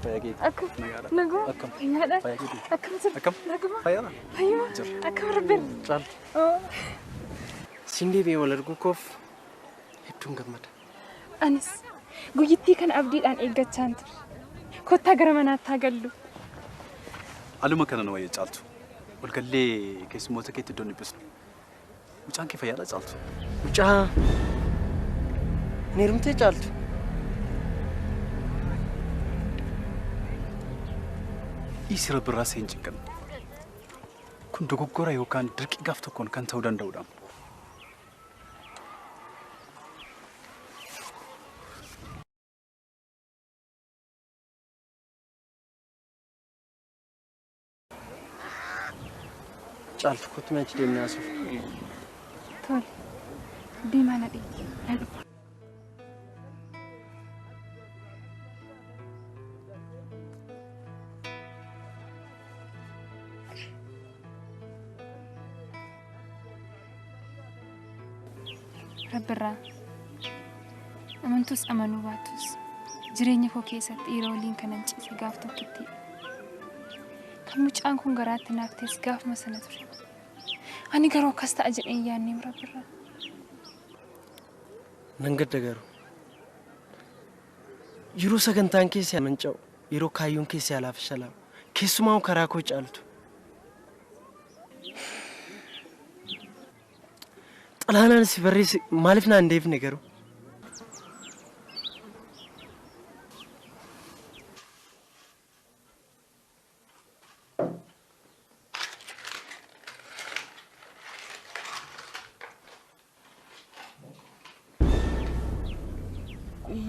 Speaker 1: Fayyaa keetii.
Speaker 4: Akkam.
Speaker 1: Nagaadha.
Speaker 4: Nagoo.
Speaker 1: Akkam.
Speaker 4: Nyaadha.
Speaker 1: Fayyaa keetii.
Speaker 4: Akkam jirtu?
Speaker 1: Akkam.
Speaker 4: Naguma.
Speaker 1: Fayyaadha.
Speaker 4: Fayyuma.
Speaker 1: Jira.
Speaker 4: Akkam rabbeera.
Speaker 3: Caaltu. Siin deebi'ee wal arguu koof hedduun gammada.
Speaker 4: Anis guyyittii kana abdiidhaan eeggachaan ture. Kottaa gara manaatti haa gallu.
Speaker 1: Aluma kana na wayya caaltu. Walgallee keessummoota keetti iddoon dhibbisnu. Mucaan kee fayyaadha caaltu.
Speaker 3: Mucaa. Ni hirmtee caaltu.
Speaker 1: Dhiisi Rabbirraa seen cinqan. Kun dogoggora yookaan dirqii gaaf tokkoon kan ta'uu danda'udha.
Speaker 3: Caaltu kottu meechi deemnee asuuf.
Speaker 4: Tole. Deemaa na dhiibbaa. Na dhufa. Rabbirraa amantus amanuu baatus jireenya koo keessatti dhiira waliin kanan ciise gaaf tokkitti kan mucaan kun garaatti naaf tees gaafuma sana ture. Ani garuu akkas ta'a jedheen yaadneem Rabbirraa.
Speaker 3: Nan gadda garuu. Yeroo sagantaan keessi manca'u, yeroo kaayyoon keessi alaaf shalaamu, keessumaa karaa koo caaltu. Xalaanaan si barreesse maaliif naan deebine garuu?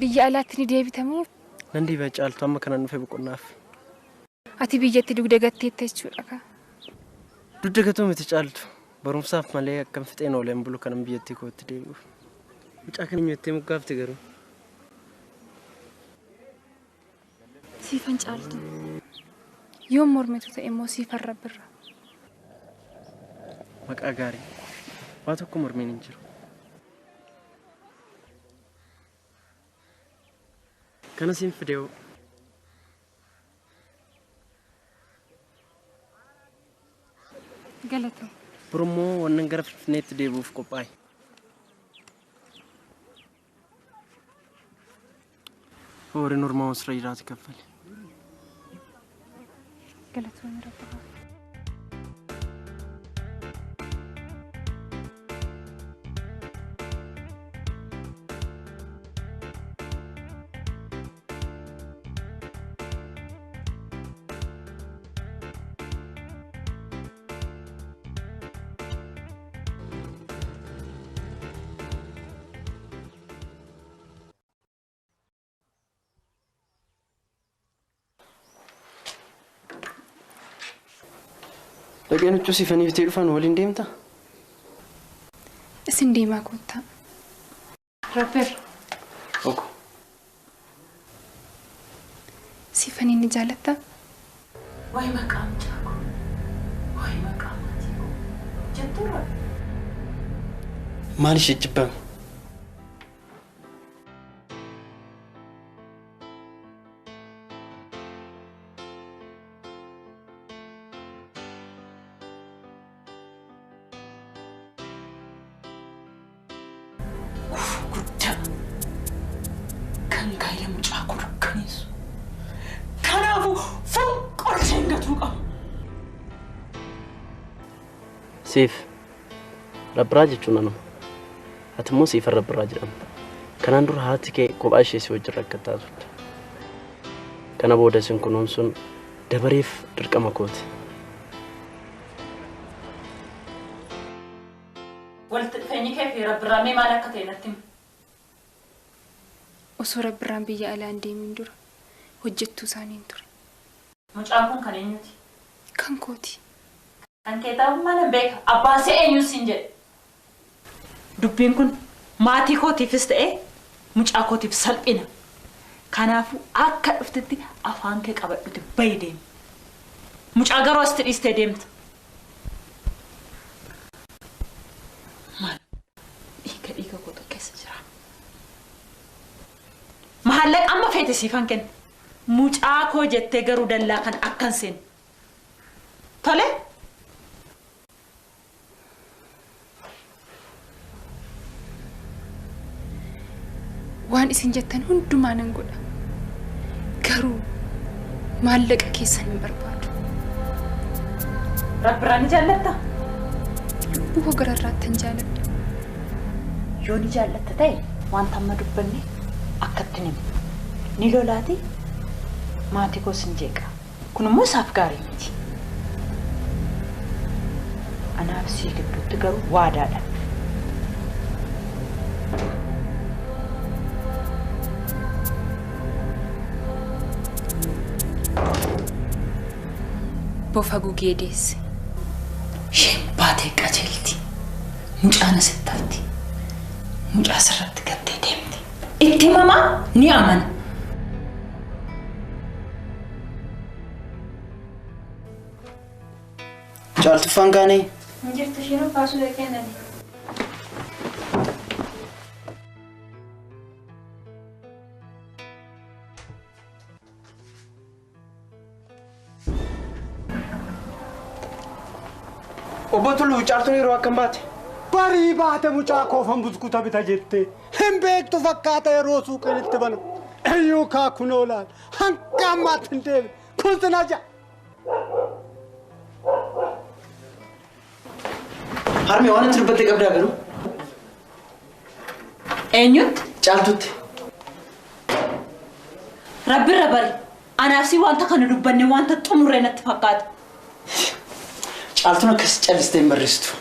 Speaker 4: Biyya alaatti ni deebitamu.
Speaker 3: Nan deebi'a caaltu amma kanan dhufe boqonnaaf.
Speaker 4: Ati biyyatti dugda gatteetta jechuudha kaa.
Speaker 3: Dugda gatoo miti caaltu. Barumsaaf malee akkam fixeen ooleen bulu kanan biyyattii kootti deebi'uuf. Mucaa kan eenyu itti muggaafte garuu.
Speaker 4: Siifan caaltu. Yoom mormitu ta'e immoo siifan rabbirra.
Speaker 3: Maqaa gaarii. Waa tokko mormiin hin jiru. Kana siin fidee
Speaker 4: Galata.
Speaker 3: Burummoo wannan gara Finfinneetti deebi'uuf qophaa'e. Horiin Ormaa Wasra jiraati kaffale.
Speaker 4: Galatoon rabbirra.
Speaker 3: Dhaqeen huccuu siifanii bitee dhufan waliin deemta?
Speaker 4: Isin deemaa koottaa. Rabbirra.
Speaker 3: Oku.
Speaker 4: Siifanii ni jaalattaa?
Speaker 7: Wayi maqaan jaako. Wayi maqaan jaako. Jettura.
Speaker 3: Maal ishee jibbame? Siif rabbiraa jechuun anuma. Ati immoo siif rabbiraa jedhamta. Kanaan dura haati kee kophaa ishee si wajjin rakkattaa turte. Kana booda isin kunuunsuun dabareef dirqama kooti.
Speaker 7: Walitti dhufeenyi kee fi rabbiraa mee maal akka ta'e natti himi?
Speaker 4: Osoo rabbiraan biyya alaan deemin dura hojjettuu isaaniin ture.
Speaker 7: Mucaan kun kan eenyuti?
Speaker 4: Kan kooti.
Speaker 7: Kan kee ta'uu mana beeka. Abbaan see eenyu siin jedhe. Dubbiin kun maatii kootiifis ta'ee mucaa kootiif salphina. Kanaafuu akka dhuftetti afaan kee qabadhuti bayi deemi. Mucaa garuu asitti dhiistee deemta. Maal? Dhiiga kootu keessa jira. Maallaqa amma feete siifan kenna. Mucaa koo jettee garuu dallaa kan akkan seenu. Tole?
Speaker 4: Waan isin jettan hundumaa nan godha. Garuu maallaqa keessan hin barbaadu.
Speaker 7: Rabbiraan ni jaallatta?
Speaker 4: Lubbuu gararraatti hin jaalladha.
Speaker 7: Yoo ni jaallatta ta'e wanta amma dubbanne akkatti himu. Ni lolaati maatii koos hin jeeqa. Kun immoo isaaf gaarii miti. Anaaf sii gidduutti garuu waadaadha.
Speaker 4: Bofa gugee deesse.
Speaker 7: Isheen baatee qajeelti. Mucaan asitti mucaa sirratti gattee deemti. Itti mamaa ni amana.
Speaker 3: Caaltuffaan gaanee?
Speaker 4: Injirtu isheen baasuu dhaqeenani.
Speaker 3: Obbotulu caaltuun yeroo akkam baate?
Speaker 10: Barii baate mucaa koofan buskuuta bita jette. Hin beektu fakkaata yeroo suuqiin itti banu. Eeyyuu kaa kun oolaan hanga ammaatti hin deebiin. Kun sinaa ja'a.
Speaker 3: Harmee waan itti dubbattee qabdaa garuu?
Speaker 7: Eenyutti?
Speaker 3: Caaltutti.
Speaker 7: Rabbirra bari. Anaafsi wanta kana dubbanne wanta xumurree natti fakkaata.
Speaker 3: Caaltuun akkas callistee hin barreessitu.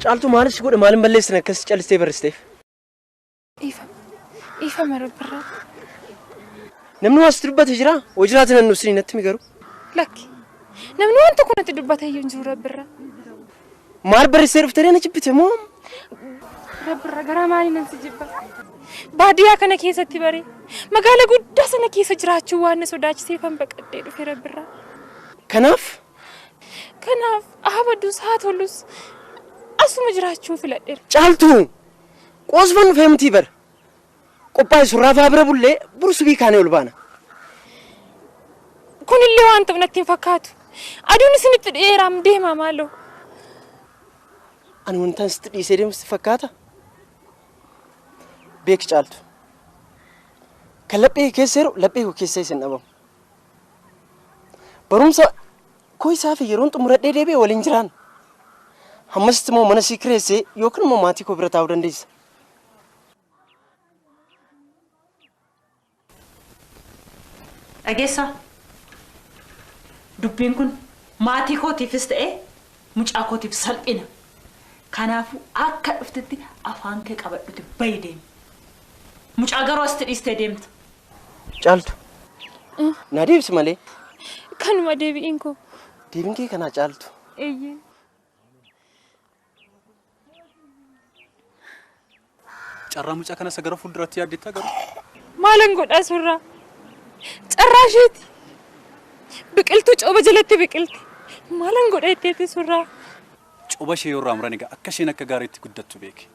Speaker 3: Caaltu maalis godhe maalin balleessina akkas calistee barristeef.
Speaker 4: Ifa marabbirraa.
Speaker 3: Namni waasti dubbate jira hojiraati nan nusri natti mi garuu.
Speaker 4: Lakki namni waan tokko natti dubbate iyyuu hin jiru rabbirraa.
Speaker 3: Maal barreessee dhuftee na jibbite moo?
Speaker 4: Rabbirraa garaa maalii nan si jibba? Baadiyyaa kana keessatti bare magaalaa guddaa sana keessa jiraachuu waan na sodaachiseefan baqadhee dhufe rabbirraa.
Speaker 3: Kanaaf
Speaker 4: ahabadus haa tolus asuma jiraachuu filadheera.
Speaker 3: Caaltu qoosfan feemtii bara. Qophaa'e surraa faabira bullee bursu biikaanee ol baana.
Speaker 4: Kunillee waan ta'u natti hin fakkaatu. Aduun isinitti dheeraam deemaa maaloo.
Speaker 3: Ani wantaan sitti dhiisee deemsitti fakkaata. Beeki Caaltu. Kan laphee keesseeru laphee koo keessee isin dhabamu. Barumsa koo isaa fi yeroon xumuradhee deebi'ee waliin jiraan. Hammasitti immoo mana sii kireessee yookiin immoo maatii koo bira taa'uu dandeessa.
Speaker 7: Dhageessaa dubbiin kun maatii kootiifis ta'ee mucaa kootiif salphina. Kanaafuu akka dhuftetti afaan kee qabadhuti bayi deemi. Mucaa garuu asitti dhiistee deemta.
Speaker 3: Caaltu. Na deebisi malee.
Speaker 4: Kanuma deebi'iin koo.
Speaker 3: Deebiin kee kanaa Caaltu.
Speaker 4: Eeyyee.
Speaker 1: Carraa mucaa kana isa gara fuulduratti yaaddeettaa garuu.
Speaker 4: Maalan godhaa surraa? Carraa isheeti. Biqiltuu cooba jalatti biqilti. Maalan godhaa itteeti surraa?
Speaker 1: Cooba ishee yoo irraa muran egaa akka isheen akka gaariitti guddattu beeki.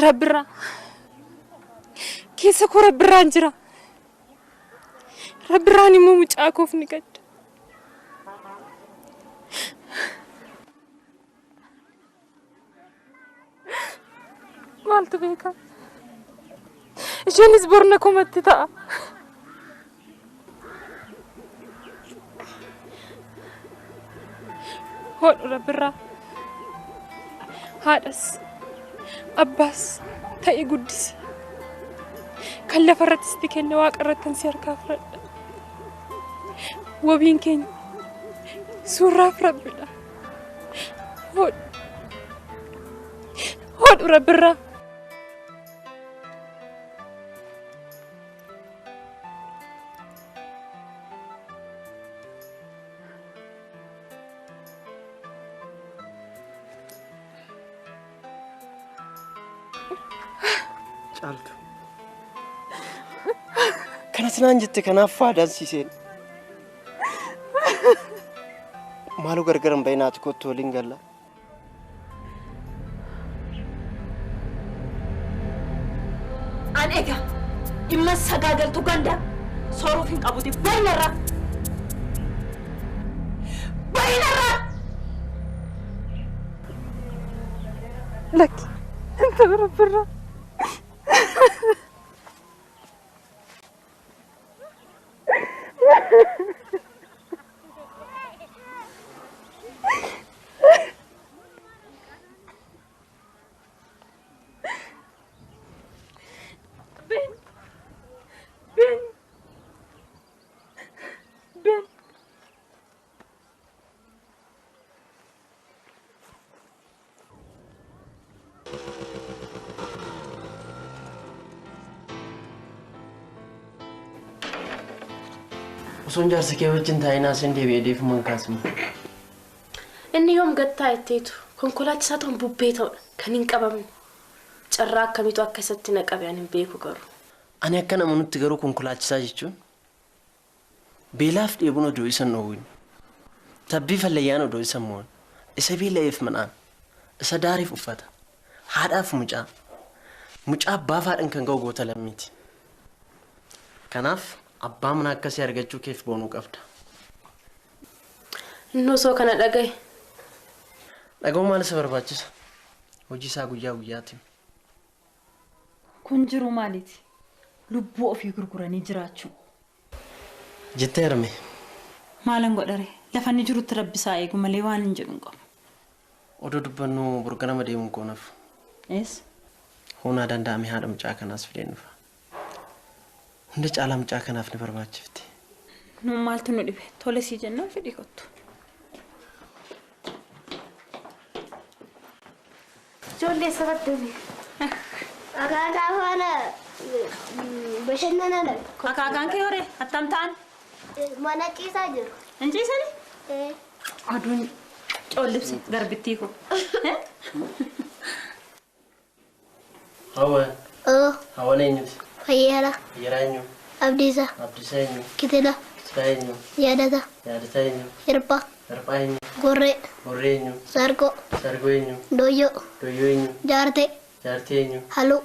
Speaker 4: Rabbirraa. Keessa koo rabbirraan jira. Rabbirraan immoo mucaa koof ni gadda. Maaltu beeka? Isheenis borna komatti ta'a. Hodhu rabbirraa. Haadhas abbaas ta'e guddisi. Kan lafa irrattis itti kenne waaqa irrattan si harkaa fudhadha. Wabiin keenya suurraaf rabbidha. Hodhu rabbirraa.
Speaker 3: Caaltu. Kanas naan jette kanaaf faadaan siiseen. Maaloo gargaran bayinaati kottu waliin galla.
Speaker 7: An egaa dhimma sagaagaltu ganda sooruuf hin qabuti bayinarraa. Bayinarraa!
Speaker 4: Lakki. Inta rabbirraa. Ben.
Speaker 3: Osoon jaarsa kee wajjin taa'inaa sen deebi'ee deefumaan kaasuma.
Speaker 6: Inni yoom gattaa itteetu konkolaachisaa ta'uun bubbee ta'udha kan hin qabamne. Carraa akkamiitu akka isatti na qabe ani hin beeku garuu.
Speaker 3: Ani akka nama nutti garuu konkolaachisaa jechuun beelaaf dheebuun odoo isa dhoowwin. Tabbii fallayyaan odoo isa mo'an. Isa beela'eef manaan. Isa daariif uffata. Haadhaaf mucaa. Mucaa abbaa faadhaan kan ga'u goota lammiiti. Kanaaf abbaa mana akkasii argachuu keef boonuu qabda.
Speaker 6: Inni osoo kana dhagaye.
Speaker 3: Dhaga'uu maal isa barbaachisa? Hojii isaa guyyaa guyyaati.
Speaker 7: Kun jiru maaliiti? Lubbuu ofii gurguranii jiraachuu.
Speaker 3: Jettee hirme.
Speaker 7: Maalan godhare? Lafa inni jirutti rabbisaa eegu malee waan hin jedhu hin qabu.
Speaker 3: Odoo dubbannu burga nama deemuun koonaaf.
Speaker 7: Ees?
Speaker 3: Hoonaa danda'ame haadha mucaa kanaas fideen dhufa. እንደ ጫላ ምጫ ከናፍ ንበርባችፍቲ
Speaker 7: Nu maaltu nu dhibe tole sii jennaan fedhii kottu.
Speaker 11: Ijoollee sabadduni. Akaakaa faana bashannana dha.
Speaker 7: Akaakaan kee horee attam ta'an?
Speaker 11: Mana ciisaa jiru.
Speaker 7: Hin ciisani? Aduun collibsi garbittii koo.
Speaker 3: Hawa. Hawa eenyuti?
Speaker 11: Fayyaadha.
Speaker 3: Fayyaadha eenyu?
Speaker 11: Abdiisa.
Speaker 3: Abdiisa eenyu?
Speaker 11: Kitila.
Speaker 3: Kitila eenyu?
Speaker 11: Yaadata.
Speaker 3: Yaadata eenyu?
Speaker 11: Hirphaa.
Speaker 3: Hirphaa eenyu?
Speaker 11: Gorree.
Speaker 3: Gorree eenyu?
Speaker 11: Sargoo.
Speaker 3: Sargoo eenyu?
Speaker 11: Dooyyoo.
Speaker 3: Dooyyoo eenyu?
Speaker 11: Jaartee.
Speaker 3: Jaartee eenyu?
Speaker 11: Haluu.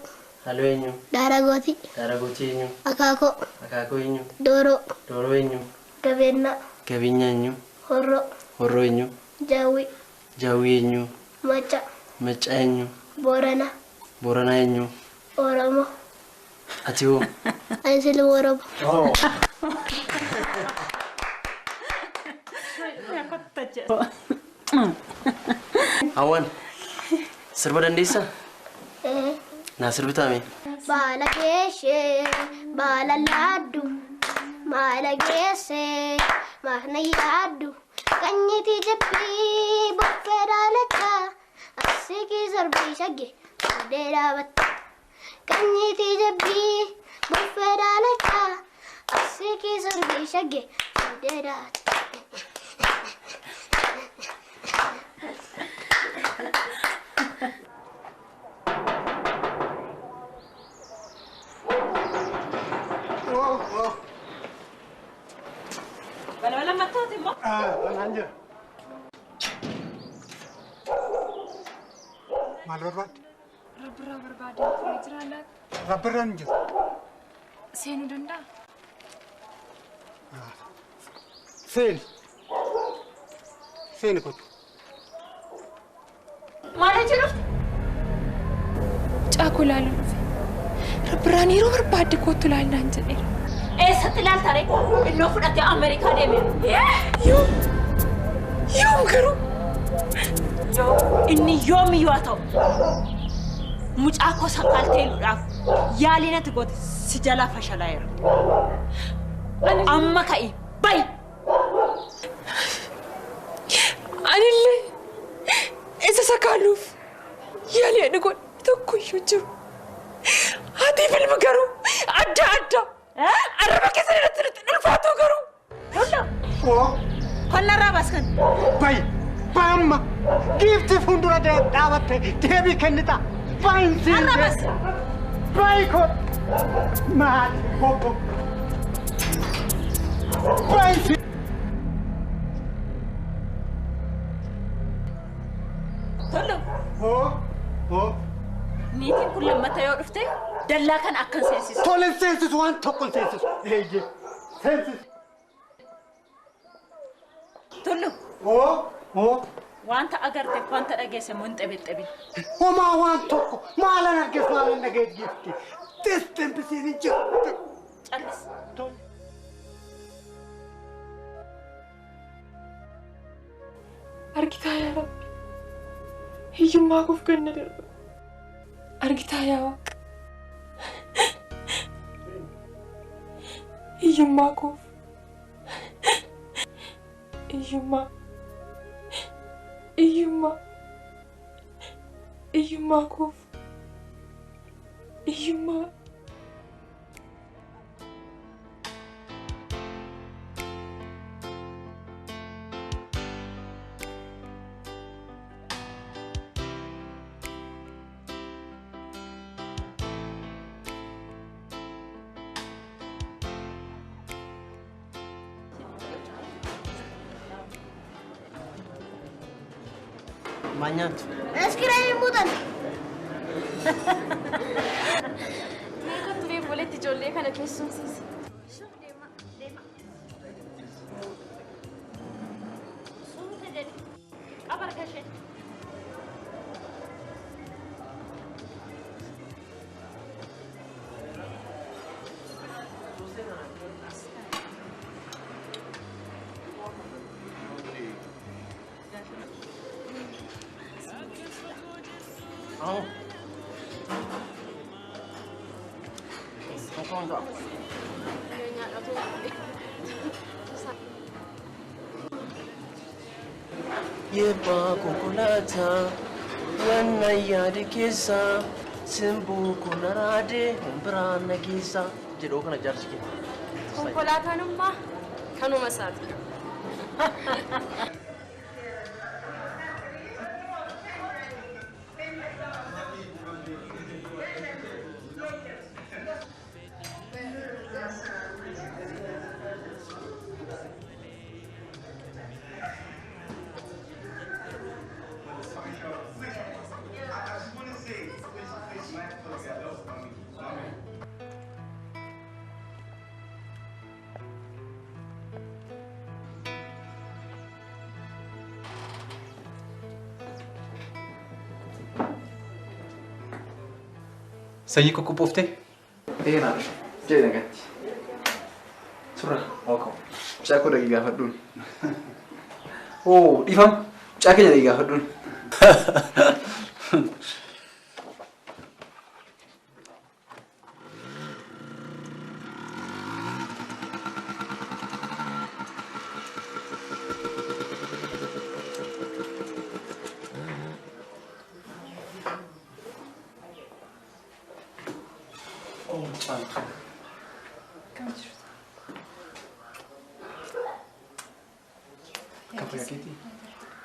Speaker 3: Haluu eenyu?
Speaker 11: Daaragooti.
Speaker 3: Daaragooti eenyu?
Speaker 11: Akaakoo.
Speaker 3: Akaakoo eenyu?
Speaker 11: Dooroo.
Speaker 3: Dooroo eenyu?
Speaker 11: Gabeennaa.
Speaker 3: Gabinya eenyu?
Speaker 11: Horroo.
Speaker 3: Horroo eenyu?
Speaker 11: Jaawwii.
Speaker 3: Jaawwii eenyu?
Speaker 11: Macca.
Speaker 3: Macca eenyu?
Speaker 11: Booranaa.
Speaker 3: Booranaa eenyu?
Speaker 11: Oromoo.
Speaker 3: Ati hoo?
Speaker 11: Ani siluu Oromoo.
Speaker 3: Awan, sirba dandeessaa? Naa sirbitaame.
Speaker 11: Baala geeshee, baala laaddu, maala geessee, maafna yaaddu, qanyiti jabbii bukkee daalacha, asiki sarbii shagge, fuudhee dhaabatta. Qanyiti jabbii bukkee daalacha, asiki sarbii shagge, fuudhee dhaabatta.
Speaker 7: Balbala mattooti immoo?
Speaker 10: Anaan jira. Maal barbaadde?
Speaker 4: Rabbiraa barbaadee furii jira laata?
Speaker 10: Rabbirraan hin jiru.
Speaker 4: Seenuu danda'a?
Speaker 10: Seeni. Seeni kottu.
Speaker 7: Maal jedhu?
Speaker 4: Caakuu ilaaluun dhufe. Rabbiraan yeroo barbaadde kottu ilaallaan jedheera.
Speaker 7: Eessatti ilaalta ree? Innoo fudhatee Ameerikaa deeme.
Speaker 4: Yoom garuu?
Speaker 7: Inni yoomiyyuu haa ta'u. Mucaa koo sakkaalteeluudhaaf yaalii natti goote si jalaa fashalaa'eera. Amma ka'i bayi.
Speaker 4: Anillee isa sakkaaluuf yaalii ani godhe tokkoyyuu jiru. Haati filmi garuu adda adda. Arraba keessa irratti ulfaatu garuu.
Speaker 7: Konnarraa baaskan.
Speaker 10: Bayi. Bamma. Giifti fuuldura dhaabatte deebii kennita. Bayin siin jee. Bayi ko. Maali bobbo. Bayin siin.
Speaker 7: Tollu.
Speaker 10: Oo.
Speaker 7: Niitiin kun lammata yoo dhufte dallaa kan akkan seensisu.
Speaker 10: Tole seensisu waan tokko seensisu. Eeyyee. Seensisu.
Speaker 7: Tollu.
Speaker 10: Oo.
Speaker 7: Wanta agarte wanta dhageesse mun xebexebi.
Speaker 10: Homaa waan tokko maalan argees maalan dhageessifti. Testempisiin hin jirtu.
Speaker 7: Callis.
Speaker 4: Argitaa yaa Rabbi. Hiyyummaa koof ganna darba. Argitaa yaa Waaqa. Hiyyummaa koof. Hiyyummaa. Hiyyummaa koof. Hiyyummaa.
Speaker 3: Maanyaatu.
Speaker 11: Eskireen muutan.
Speaker 4: Meeqatu beeku walitti ijoollee kana keessumsiise?
Speaker 3: Yeba kokolata wanna yaade keessa simbuu kunaraade biraan nageessa jedhoo kana jaarsi kee.
Speaker 6: Konkolaataan kanuma isaati.
Speaker 1: Sanyii qoqqoofte?
Speaker 9: Naaf. Jedhe nagatti. Surra.
Speaker 1: Ookoo.
Speaker 9: Mucaa koo dhaqii gaafadhuun. Dhiifama. Mucaa keenya dhaqii gaafadhuun.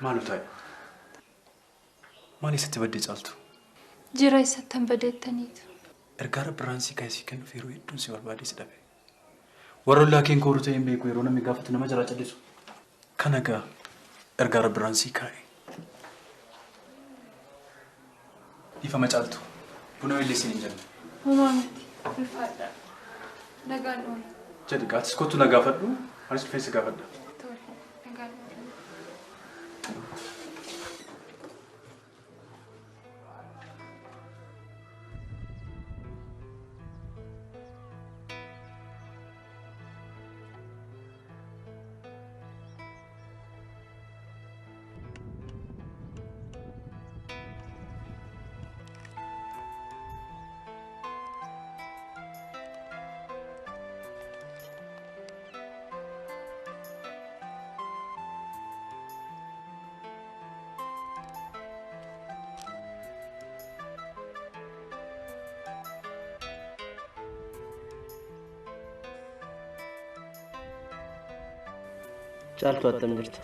Speaker 1: Maal ta'e? Maal isatti baddee caaltu?
Speaker 4: Jira isattan badeettaniitu.
Speaker 1: Ergaa Rabbiraansii kaasii kennuuf yeroo hedduun si barbaadee si dhabe. Warra ollaa keen kooruu ta'een beeku yeroo namni gaafatu nama jalaa callisu. Kana gaa ergaa Rabbiraansii kaa'e. Dhiifama caaltu. Buna illee siin hin jenne.
Speaker 4: Homaa miti. Ulfaadha. Nagaan oola.
Speaker 1: Jedhi gaatis kottu na gaafadhu. Anis dhufeen si gaafadha.
Speaker 4: Tole. Nagaan oola.
Speaker 3: Caaltu attam jirta.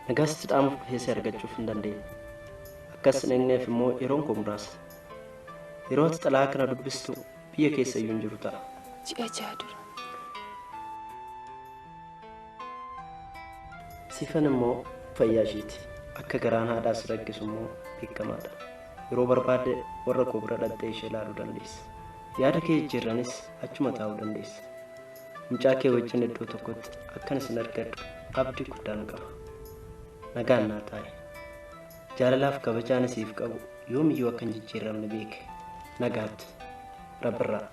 Speaker 3: Nagaasti dhaamuuf dhufeessee argachuuf hin dandeenye. Akkas dhaqneef immoo yeroon koo muraasa. Yeroo ati xalaa kana dubbistu biyya keessa iyyuu hin jiru ta'a.
Speaker 4: Ji'a jaha dura.
Speaker 3: Sifan immoo fayyaa isheeti. Akka garaan haadhaas rakkisu immoo beekamaadha. Yeroo barbaadde warra koo bira dhaqxee ishee ilaaluu dandeessa. Yaada kee jijjiirranis achuma taa'uu dandeessa. Mucaa kee wajjin iddoo tokkotti akkan isin argadhu abdii guddaan qaba. Nagaan naa taa'e. Jaalalaaf kabajaan isiif qabu yoomiyyuu akka hin jijjiiramne beeke. Nagaatti. Rabbirraa.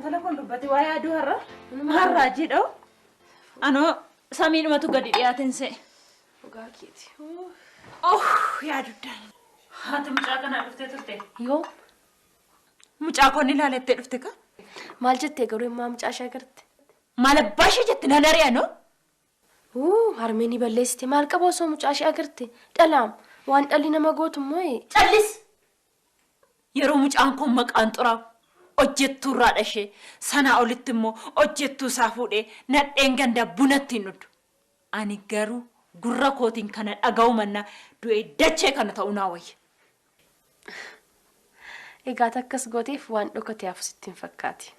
Speaker 7: Tala kun dubbate waa yaaduu har'a. Har'aa jedhau. Anoo samiidhumatu gadi dhiyaatin se'e.
Speaker 6: Dhugaa keeti.
Speaker 7: Yaaduddaan. Haati mucaa kanaa dhuftee turte?
Speaker 6: Yoo.
Speaker 7: Mucaa koon ilaalettee dhufte ka?
Speaker 6: Maal jettee garuu immaa mucaa ishee agarte?
Speaker 7: Maal abbaa ishee jetti nan ari'anoo?
Speaker 6: Harmeen balleessite maal qaba osoo mucaa ishee agarte? Dhalaam waan dhalli nama gootu immoo.
Speaker 7: Callis! Yeroo mucaan kun maqaan xuraa'u hojjettuu irraa dhashee sanaa olitti immoo hojjettuu isaa fuudhee nadheen gandaa bunatti hin dhudhu. Ani garuu gurra kootiin kana dhaga'u mannaa du'ee dachee kana ta'uu naa wayya.
Speaker 6: Egaa akkas gooteef waan dhokate hafu sitti hin fakkaatin.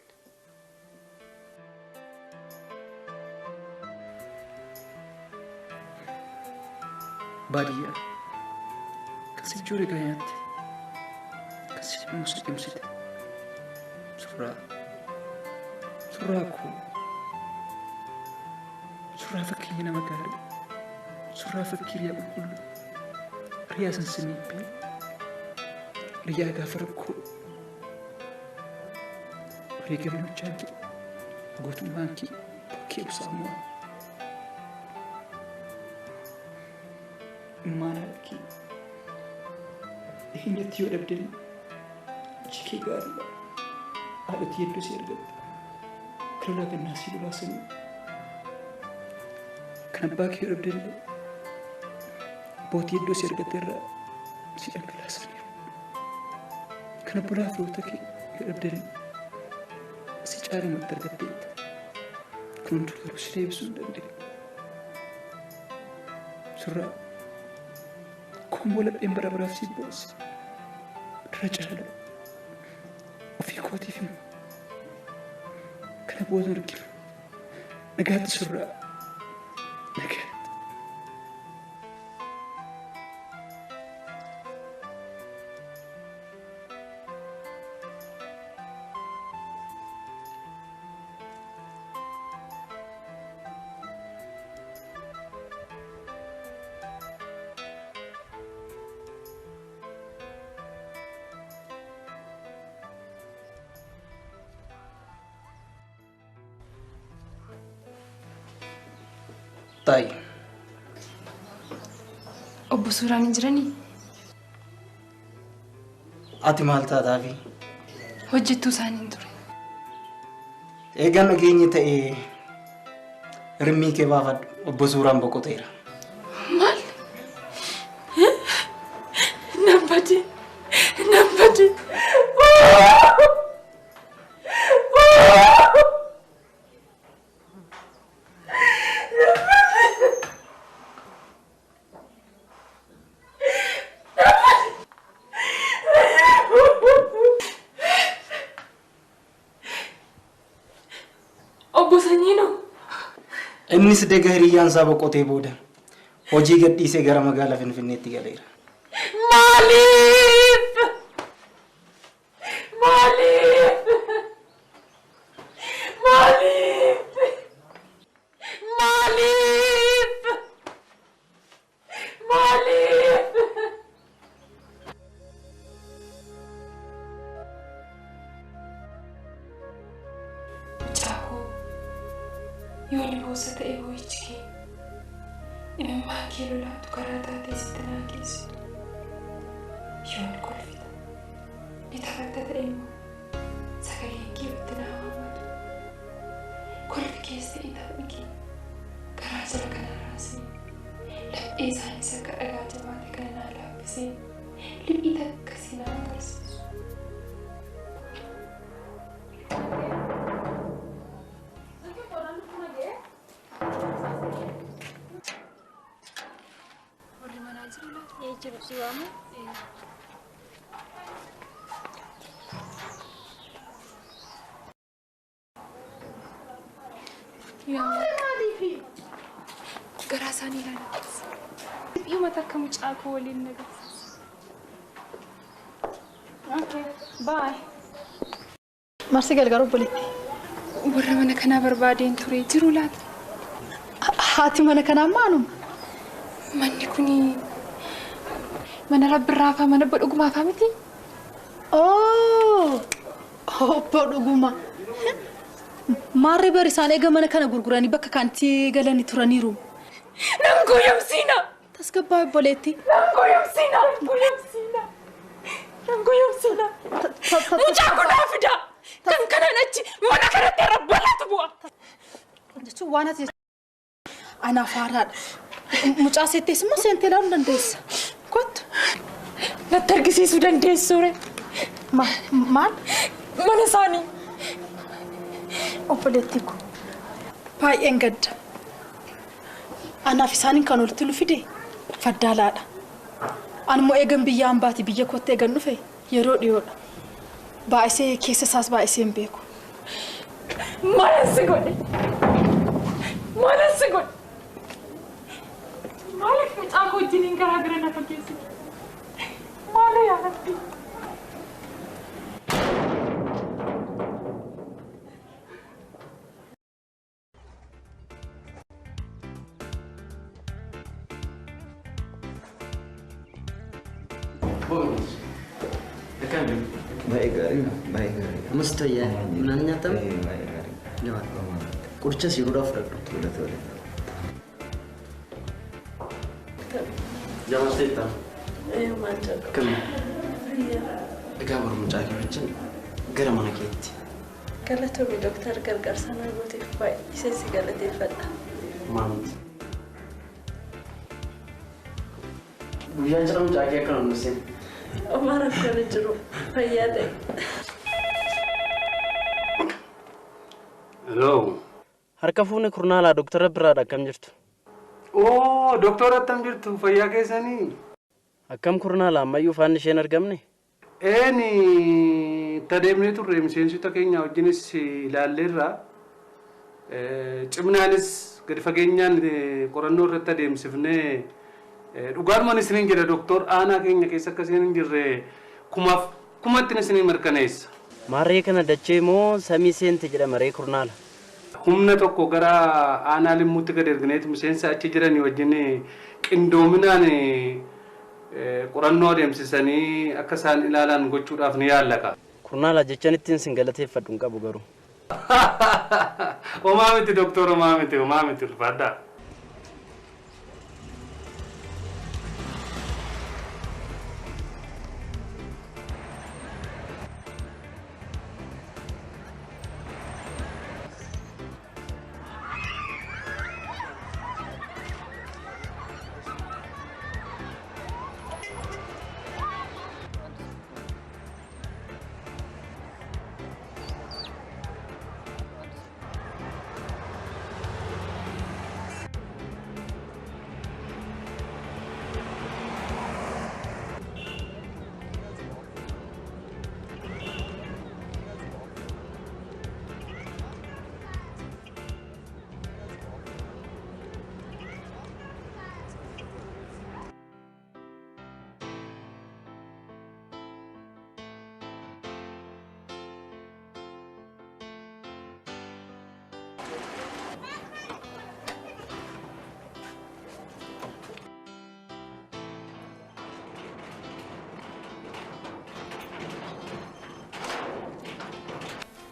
Speaker 9: Baadiyyaa kasi ijoollee gaayaatti kasi musa cimsite surraa koo surraa fakkii nama gaarii surraa fakkii riyaa qulqulluu riyaa sansiniibbee riyaa gaafa rakkoo horii gamnochaan kee gootummaan kee bakkee ibsaa immoo Mana ki hinyatti yoo dhabdeen jikee gaariidha. Haadhoti hedduu si ergatta. Kan lolaa gannaa si lolaasanii. Kan abbaa kee yoo dhabdeen bootii hedduu si ergatte irraa si dhangalaasaniiru. Kan obbolaa fi hoota kee yoo dhabdeen si caalumatti argatteetta. Kun hundi garuu si deebisuu hin dandeenye. Surraa koommoo lapheen bara baraaf si boosse. Dura caala ofii kootiif himu. Kana booda arginu. Nagaatti surraa. Nagaatti.
Speaker 3: Ta'i.
Speaker 4: Obbo Suuraan hin jiranii?
Speaker 3: Ati maal taataafi?
Speaker 4: Hojjettuu isaanii hin ture.
Speaker 3: Eegan nageenyi ta'ee hirmii kee baafadhu. Obbo Suuraan boqoteera.
Speaker 4: Maal? Nabbade. Nabbade.
Speaker 3: Innis deega hiriyyaan isaa boqotee booda hojii gadhiisee gara magaalaa Finfinneetti galeera.
Speaker 4: Maaliif? Maaliif? Maaliif? Maaliif? Maaliif? Mucaakoo yoo liboosa ta'e ho'ichi kee imimmaan kee lolaatu karaa taatee sitti naa geessu. Yoon kolfita bitafatta ta'e immoo sagaleen kee itti naa hammatu. Kolfi keessa itaadhi kee karaa jala kana raasee laphee isaaniis akka dhagaa jabaate kana naa laaffisee liphii takkasii naa agarsiisu. Garaa isaanii ilaalaa. Dhiima takka mucaakoo waliin nagarsiisa. Okay, bye.
Speaker 12: Marsi galgala obboleetti.
Speaker 4: Warra mana kanaa barbaadeen ture jiru laata?
Speaker 12: Haati mana kanaa maaluma?
Speaker 4: Manni kuni mana rabbirraafaa mana obbo Dhugumaafaa miti?
Speaker 12: Oh, obbo Dhuguma. Maarree bari isaan eega mana kana gurguranii bakka kanatti galanii turaniiru.
Speaker 4: Nangoo yamsiina.
Speaker 12: Tasgabbaa obboleetti.
Speaker 4: Nangoo yamsiina. Nangoo yamsiina. Mucaakoo naa fida. Kan kanaan achi mana kanatti rabbalaatu bu'a.
Speaker 12: Jechuun waan ati anaaf haaraadha. Mucaa seettees immoo seentee ilaaluu dandeessa. Kottu.
Speaker 4: Natti argisiisuu dandeessuure.
Speaker 12: Maal?
Speaker 4: Mana isaanii.
Speaker 12: Obboleetti ko baay'een gadda. Anaaf isaaniin kan walitti lufide faddaalaadha. Ani immoo eegan biyya hambaati biyya kootti eegan dhufe yeroo dhiyoodha. Baay'isee keessa isaas baay'isee hin beeku.
Speaker 4: Maalassi godhe. Maalassi godhe. Maaliif mucaakoo wajjiniin garaa gara nafa keessi? Maala yaadatti?
Speaker 3: Baik gari. Mesti ya. Nanya tam? Lewat. Kurca sih udah frak. Udah tuh. Jabaatteetta.
Speaker 6: Maal jedhu.
Speaker 3: Akkami? Egaa barumsaa kee wajjin gara mana keetti.
Speaker 6: Galatoomii Dooktar Gargaarsa Naagootiif baay'isee si galateeffadha.
Speaker 3: Maamti. Guyyaa jira mucaa kee akka namni seen.
Speaker 6: Omaa rakkoon jiru fayyaa ta'e.
Speaker 10: Hello.
Speaker 3: Harka fuuni kurnaalaa Dooktara biraadha akkam jirtu?
Speaker 10: Oh, Dooktora attam jirtu fayyaa keessanii?
Speaker 3: Akkam kurnaalaa ammayyuu faanni isheen argamne?
Speaker 10: Tadeemnee turre miseensota keenya wajjinis ilaalleerra. Cimnaanis gadi fageenyaan qorannoo irratti adeemsifnee dhugaadhumaan isiniin jedha Dooktor aanaa keenya keessa akka isiniin jirre kumatti isiniin mirkaneessa.
Speaker 3: Maarree kana dachee moo samii seente jedhama ree kurnaala?
Speaker 10: Humna tokko gara aanaa limmuutti gad ergineeti miseensa achi jiranii wajjin qindoominaan qorannoo adeemsisanii akka isaan ilaalan gochuudhaaf ni yaallaka.
Speaker 3: Kurnaala jechaan ittiin sin galateeffadhu hin qabu garuu.
Speaker 10: Homaa miti Dooktor, homaa miti ulfaadhaa.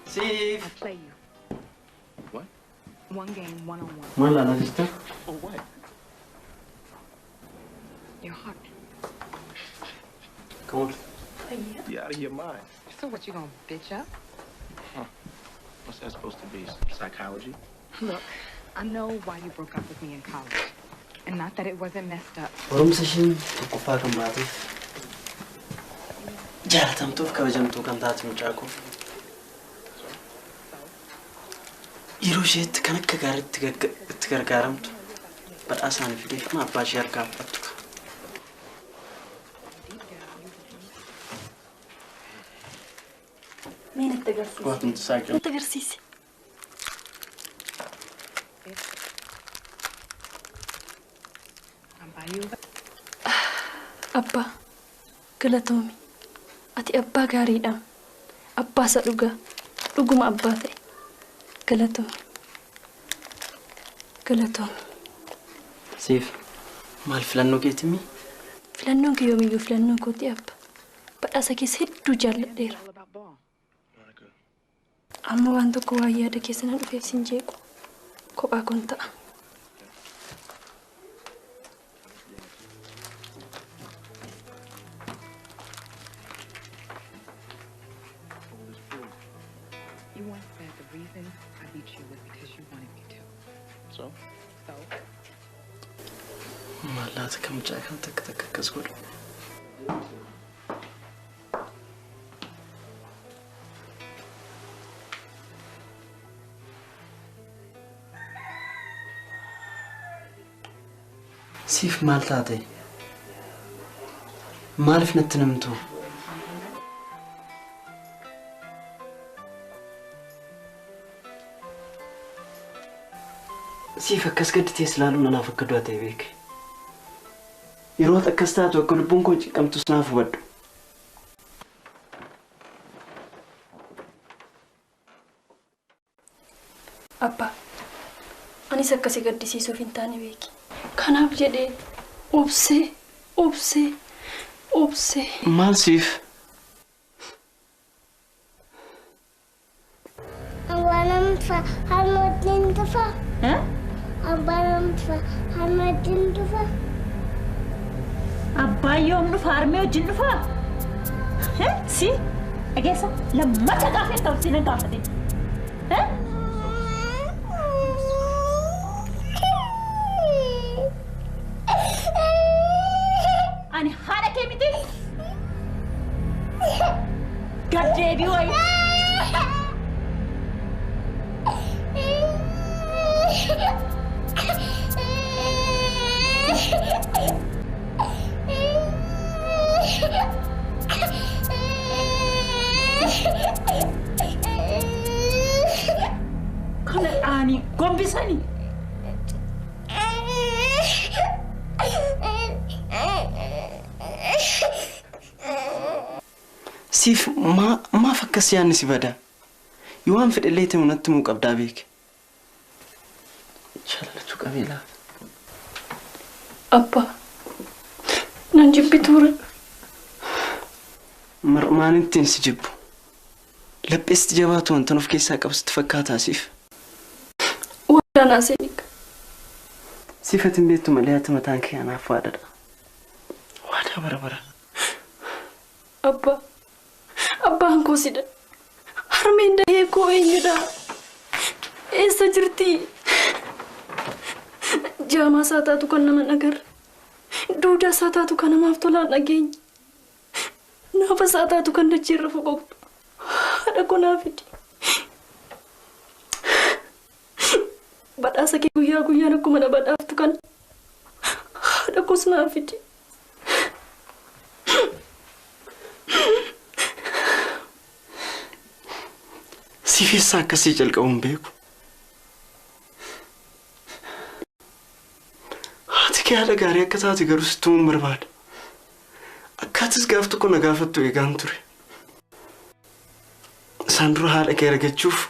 Speaker 3: Steve.
Speaker 13: I'll play you.
Speaker 14: What?
Speaker 13: One game, one-on-one.
Speaker 3: Mala, sister.
Speaker 14: Oh, what?
Speaker 13: Your heart.
Speaker 3: Come on.
Speaker 14: You out of your mind.
Speaker 13: So what, you gonna bitch up?
Speaker 14: Huh. What's that supposed to be? Psychology?
Speaker 13: Look, I know why you broke up with me in college. And not that it wasn't messed up.
Speaker 3: Barumsa isheen tokkoffaa kan baateef jaalatamtuuf kabajamtuu kan taate mucaa koo. Yeroo isheetti kan akka gaariitti itti gargaaramtu badhaasaan fidee kan abbaa ishee harkaa fudhattu.
Speaker 6: Meen itti agarsiisi?
Speaker 3: Waa nuti saaqil.
Speaker 6: Itti agarsiisi. Abbaa galatoomi. Ati abbaa gaariidha. Abbaa isa dhugaa. Dhuguma abbaa ta'e. Galatoomi. Galatoomi.
Speaker 3: Siif maal filannoo keetimii?
Speaker 6: Filannoon kee yoomiyyuu filannoo kooti abba. Badhaasa keessa hedduu jaalladheera. Amma waan tokko waa yaada keessa na dhufeef sin jeequ. Kophaa kun ta'a.
Speaker 13: You once said the reason I beat you was because you wanted me to.
Speaker 14: So?
Speaker 13: So?
Speaker 3: Mallaata kam mucaa kan takka akkas godhu. Siif maal taate? Maaliif natti namtu? Siif akkas gadditees ilaaluun anaaf akka du'a ta'e beeke. Yeroo akkas taatu akka lubbuun koo cinqamtus naaf hubadhu.
Speaker 6: Abbaa, anis akkasii gaddisiisuuf hin taane beeki. Kanaaf jedhee obsee.
Speaker 3: Maal siif?
Speaker 11: Abbanamfa harmootiin dhufa. Abbanamfa harmootiin dhufa.
Speaker 7: Abbaayyoon dhufa harmee wajjin dhufa. Si dhageessa lammata gaafee ta'u si na gaafate. Ani haadha kee miti. Gad deebii wayi. Kana dhaanii gombisanii.
Speaker 3: Siif maaf akkas yaadni si bada? Yoo waan fedhallee ta'e natti muu qabdaa beeke. Jaalatu qabeelaa.
Speaker 12: Abbaa, nan jibbi ture.
Speaker 3: Mar'umaan ittiin si jibbu. Lapheesti jabaatu wanta of keessaa qabsitti fakkaataa siif.
Speaker 12: Waadaan aseenika.
Speaker 3: Sifatiin beektu malee ati mataan kee anaaf waadadha. Waadaa bara.
Speaker 12: Abbaan koo sida. Harmeen dahee koo eenyudha? Eessa jirti? Jaamaa isaa taatu kan nama nagarre. Duudaa isaa taatu kan namaaf tolaan dhageenya. Naafa isaa taatu kan dachiirra foqoqtu. Haadha koo naa fidi. Badhaasa kee guyyaa guyyaan akkuma na badhaaftu kan haadha koos naa fidi.
Speaker 3: Siifeessaa akkasii jalqabuun beeku. Haati kee haadha gaarii akka taate garuu sittuun barbaada. Akkaatis gaaf tokko na gaafattu eegaan ture. Isaan dura haadha kee argachuuf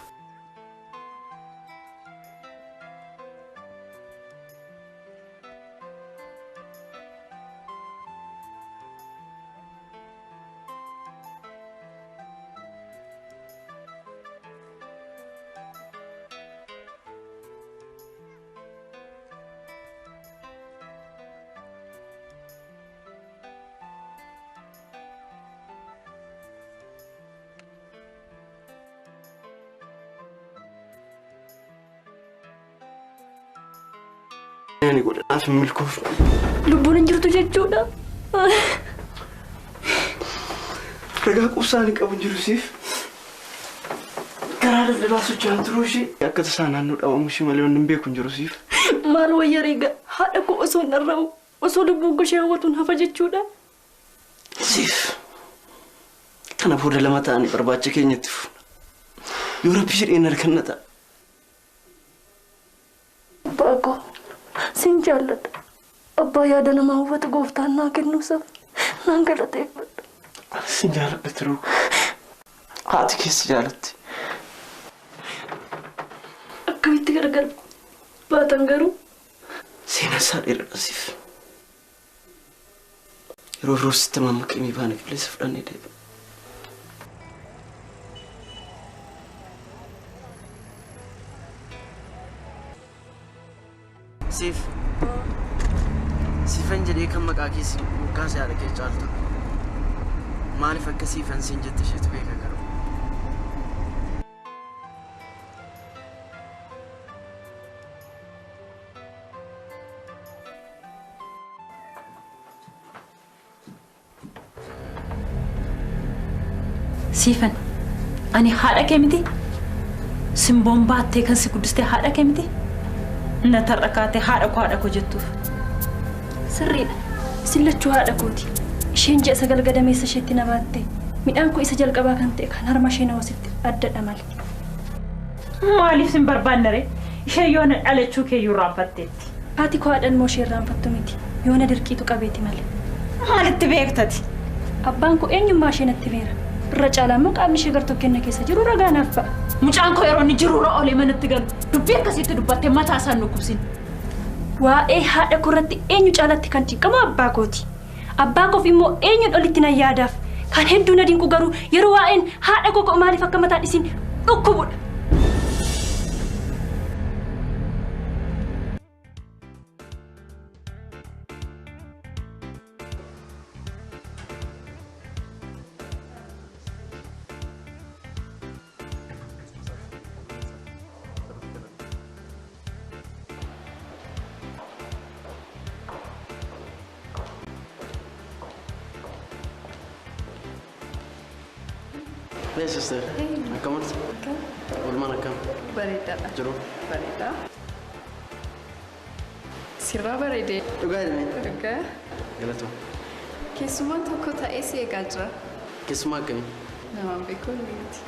Speaker 3: ani godhanaaf hin milkoofne.
Speaker 12: Lubbuun hin jirtu jechuudha.
Speaker 3: Ragaa qubsaan hin qabu jiru siif. Garaa daldalaa socho'aa turuu ishee akka tasaa naannoo dhabamu ishee malee waan hin beeku hin jiru siif.
Speaker 12: Maal wayya reega haadha koo osoo hin dharra'u osoo lubbuun koo ishee hawwatuun hafa jechuudha.
Speaker 3: Siif. Kana booda lama ta'anii barbaacha keenyatti fuuna. Yoo rabbi jedheen harkanna ta'a.
Speaker 12: Baakoo. Sin jaalladha. Abbaa yaada nama hawwata gooftaan naa kennuusaaf naan galateeffadha.
Speaker 3: Sin jaalladha turuu. Haati keessa jaalatti.
Speaker 12: Akkamitti gargar baatan garuu?
Speaker 3: Seenaa isaa dheeradha siif. Yeroo roositti mammaqqee baana qilleensa fudhannee deebi'a. Siifan jedhee kan maqaa keessi mukaasa yaada kee caaltu. Maaliif akka siifan siin jette isheetu beeka garuu.
Speaker 7: Siifan ani haadha kee miti. Simboon baattee kan si guddistee haadha kee miti. Na tarra kaatee haadha koo jettuuf.
Speaker 12: Sirriidha. Isin lachuu haadha kooti. Isheen ji'a sagal gadameessa isheetti na baatte. Midhaan koo isa jalqabaa kan ta'e kan harma ishee na wasitti addadha malee.
Speaker 7: Maaliif sin barbaanne ree? Ishee yoo na dhalachuu keeyyuu raanfatteetti.
Speaker 12: Haati koo haadhan moo ishee raanfattu miti. Yoo na dirqiitu qabeeti malee.
Speaker 7: Maalitti beektati?
Speaker 12: Abbaan koo eenyummaa ishee natti beera. Irra caalaa immoo qaamni ishee gartokkenna keessa jiru ragaa naaf ba'a.
Speaker 7: Mucaan koo yeroo inni jiruura olee manatti galu dubbii akkasitti dubbattee mataa isaan nukkubsin.
Speaker 12: Waa'ee haadha koo irratti eenyu caalatti kan xiqqamu abbaa kooti. Abbaa koof immoo eenyuun olitti na yaadaaf. Kan hedduu na dinqu garuu yeroo waa'een haadha koo maaliif akka mataa dhisin dhukkubudha.
Speaker 3: Hey sister. Akkamat? Walumaan akkam?
Speaker 15: Bareedaadha.
Speaker 3: Jiru?
Speaker 15: Bareeda. Sirraa bareedee.
Speaker 3: Dhugaa jedhame?
Speaker 15: Dhugaa.
Speaker 3: Galatoo.
Speaker 15: Keessumaa tokko ta'ee si eegaa jira.
Speaker 3: Keessumaa akkamii?
Speaker 15: Namaan beekuun miti.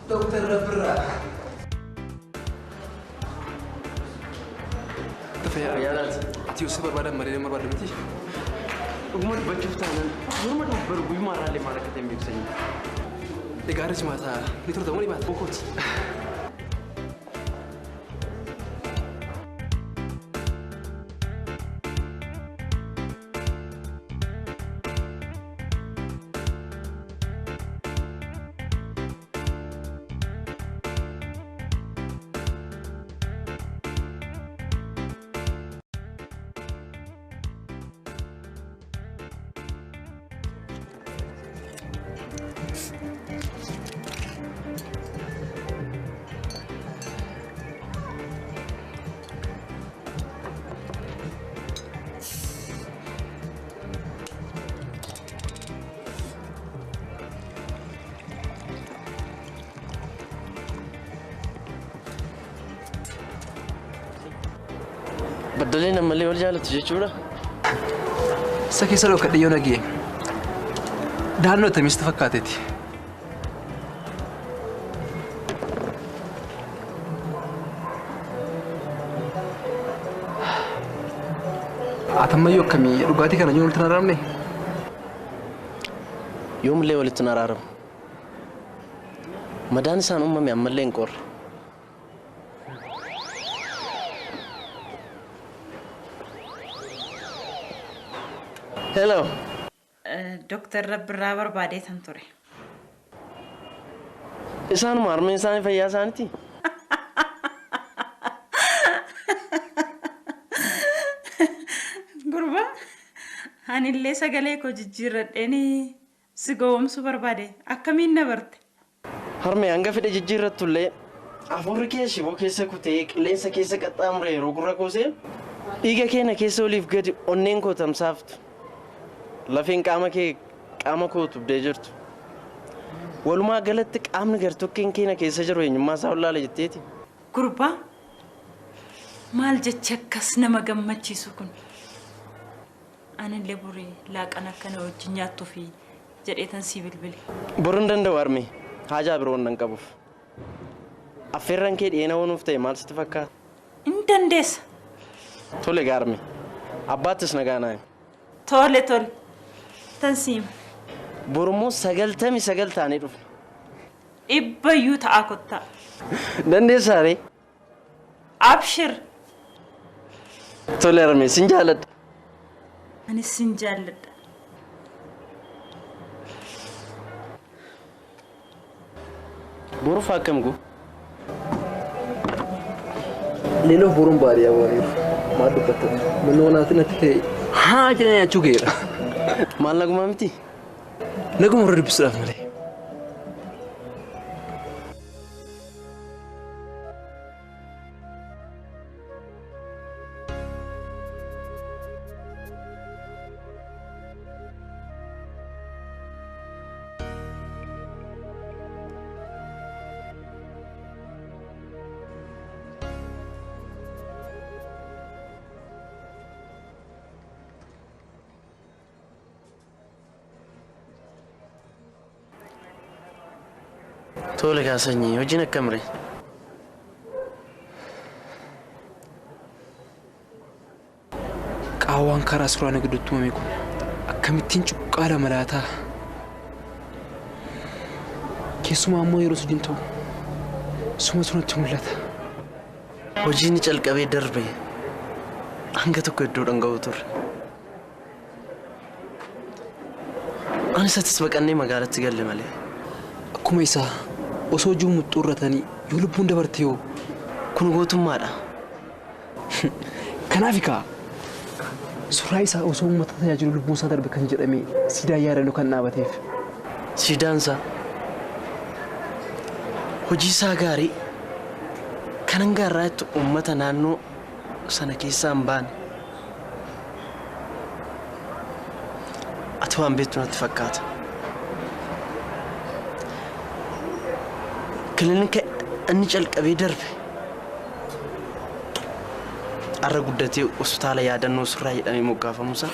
Speaker 9: Dokter Rabra.
Speaker 3: Fayyaadaati.
Speaker 9: Ati usii barbaadan malee barbaadde miti?
Speaker 3: Dhuguma dubbachuuf taanaan morma dubbaru guyyumaa irraallee maal akka ta'e hin beeksisanii.
Speaker 9: Egaa irra cimaa ta'a. Ni turta moo dhibaata? Bokooti.
Speaker 3: Baddaleen ammallee wal jaalatu jechuudha.
Speaker 9: Isa keessa dhokadhe yoo nagee. Daannoo tamisti fakkaateeti. Atammayyoo akkamii dhugaatii kana yoo walitti nararamne?
Speaker 3: Yoomillee walitti naraaramu. Madaan isaan uumame ammallee hin qorre. Hello.
Speaker 7: Doktor Rabbirraa barbaadeetan ture.
Speaker 3: Isaanuma harmeen isaanii fayyaa isaaniiti.
Speaker 7: Gurba, anillee sagalee koo jijjiirradheen si gowwoomsuu barbaade akkamiin na barte?
Speaker 3: Harmee hanga fedhe jijjiirrattullee afurri kee shiboo keessa kutee qilleensa keessa qaxxaamuree yeroo gurra koosee dhiiga keenya keessa oliif gadi onneen koo tamsaaftu. Lafeen qaama kee qaama koo tubdee jirtu. Walumaa galatti qaamni gartokkeen keenya keessa jiru eenyummaa isaa olaala jetteeti.
Speaker 7: Gurbaa, maal jecha akkas nama gammachiisu kun? Anillee burii laaqana akkana wajjin nyaattuu fi jedheetan sii bilbile.
Speaker 3: Boruu hin danda'u harmee haajaa biroo hin qabuuf. Affeerran kee dhiyeena oonuuf ta'e maal sitti fakkaata?
Speaker 7: Hin dandeessa.
Speaker 3: Tole gaarme. Abbaattis nagaa naayi.
Speaker 7: Tole tole. Tansiima.
Speaker 3: Borummoo 99 taanee dhufna.
Speaker 7: Dhibbayyuu ta'a kottaa.
Speaker 3: Dandeessaa ree?
Speaker 7: Abshir.
Speaker 3: Tole harmee sin jaaladha.
Speaker 7: Anis sin jaalladha.
Speaker 3: Boruuf akkam gu?
Speaker 9: Leenoof boruun baadiyyaa waaniiru. Maal dubbatta? Manni wanaatiin natti ta'e. Haa jedhanii achuu ga'eera.
Speaker 3: Maal nagumaa miti?
Speaker 9: Naguma warra dubbisuudhaaf malee.
Speaker 3: Tole kaasanyii hojiin akkamire?
Speaker 9: Qaawwaan karaa suuraa gidduutti uumame kun akkamittiin cuqqaala malaataa. Keessumaa ammoo yeroo hojiin ta'u suma sunatti mul'ata.
Speaker 3: Hojiin calqabee darbe hanga tokko iddoo dhanga'u turre. Anis atis baqannee magaalatti galle malee.
Speaker 9: Akkuma isaa osoo jiru muxxuurratanii yoo lubbuun dabarte yoo
Speaker 3: kun gootummaadha.
Speaker 9: Kanaaf ikaa suuraa isaa osoo uummata tajaajilu lubbuun isaa darbe kan jedhame siidaan yaadannoo kan dhaabateef.
Speaker 3: Siidaan isaa hojii isaa gaarii kanan gaarraatti uummata naannoo sana keessaa hin baane. Ati waan beektu natti fakkaata. Kilinika inni calqabee darbe arra guddatee hospitaala yaadannoo surraa jedhamee moggaafamuusa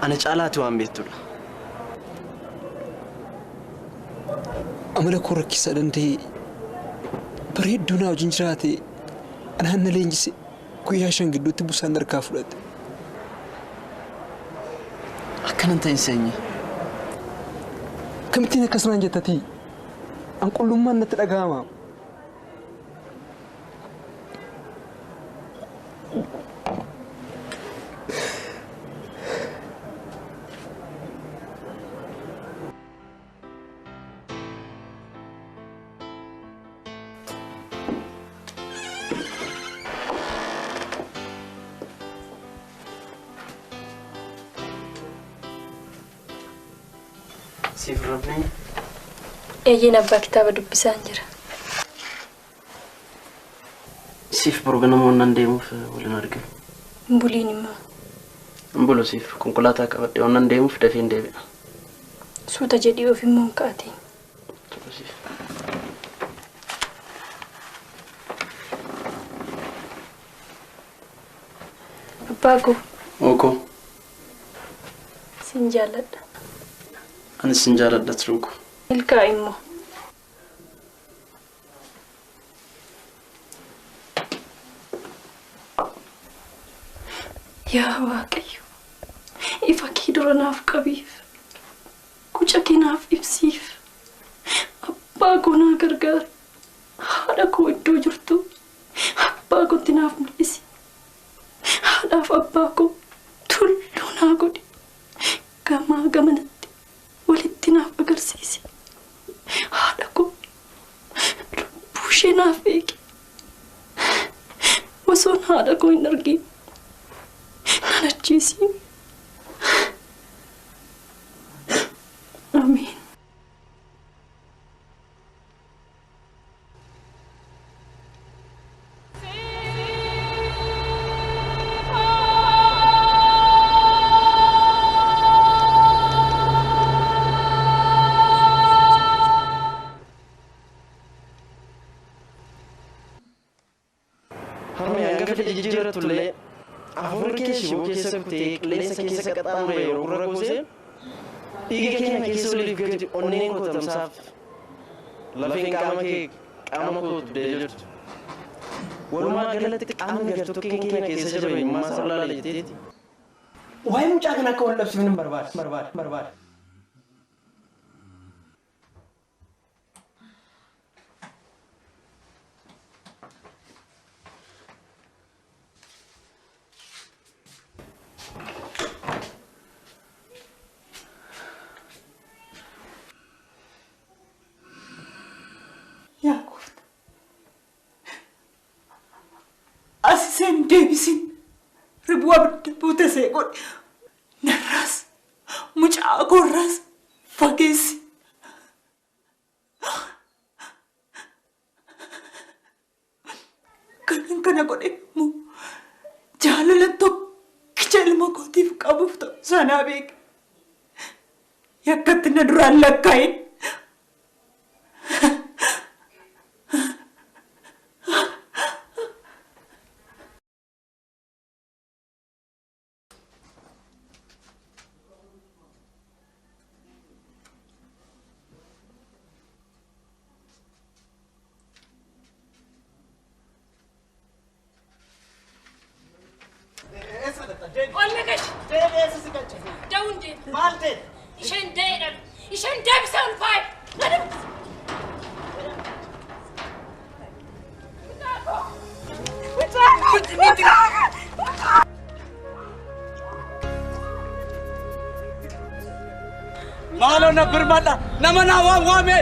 Speaker 3: ana caalaati waan beektudha.
Speaker 9: Amala koo rakkisaa danda'ee bareedduu naa wajjin jiraate anaan na leenjise guyyaa 5 gidduutti busaan harkaa fudhate.
Speaker 3: Akkanan ta'in seenye.
Speaker 9: Kamittiin akkasumaan jettati an qullummaan natti dhaga'ama.
Speaker 3: Siif rabni.
Speaker 15: Eeyyeen abbaa kitaaba dubbisaan jira.
Speaker 3: Siif borga namoonni deemuuf waliin arginu.
Speaker 15: Buliin immoo.
Speaker 3: Bulu siif konkolaataa qabadhee waan deemuuf dafee hin deebi'a.
Speaker 15: Suuta jedhii of immoo hin kaa'ate. Abbaa koo.
Speaker 3: Oko.
Speaker 15: Sin jaalladha.
Speaker 3: Ani sin jaalladha turuuko.
Speaker 15: Ilkaa immoo. Yaa Waaqayyo, ifa kee dura naaf qabiif, guca kee naaf ibsiif, abbaa koo naa gargaari, haadha koo iddoo jirtu, abbaa kootti naaf mul'isi, haadhaaf abbaa koo tulluu naa godhi, gamaa gamanatti walitti naaf agarsiisi, haadha koo lubbuu ishee naaf eegi, osoon haadha koo hin argin. Najisi. Amin.
Speaker 3: Harmee hanga fedhe jijjiirratullee afur keessa keessa kutee qilleensa keessa qaxxaamure yeroo gurra goosee dhiiga keenya keessa oliif gadi onneen qotamsaaf lafeen qaama kee qaama kootu dee jirtu. Walumaa galatti qaamni gartokkeen keenya keessa jiru himmaa sarlaa jetteeti. Waa'ee mucaa kana akka wal dhabsiifnu hin barbaade.
Speaker 16: Asisen deebisin ribuu abidda buute see godhe narraas mucaa koorraas fageessi. Kanan kana godhe immoo jaalala tokkicha ilma kootiif qabuuf ta'u sanaa beeke. Yakkatti na duraan lakkaa'in.
Speaker 17: Malo na birmada namana wame.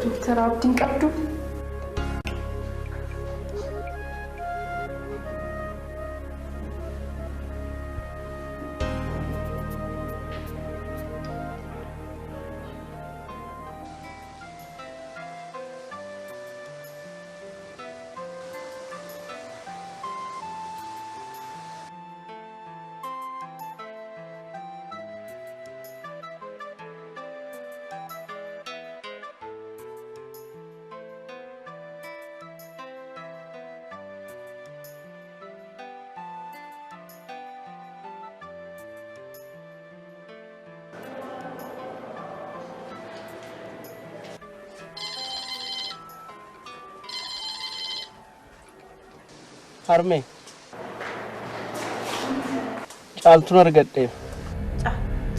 Speaker 4: Dooktar Abdiin qabdu.
Speaker 5: Harme. Caaltuun argadhe.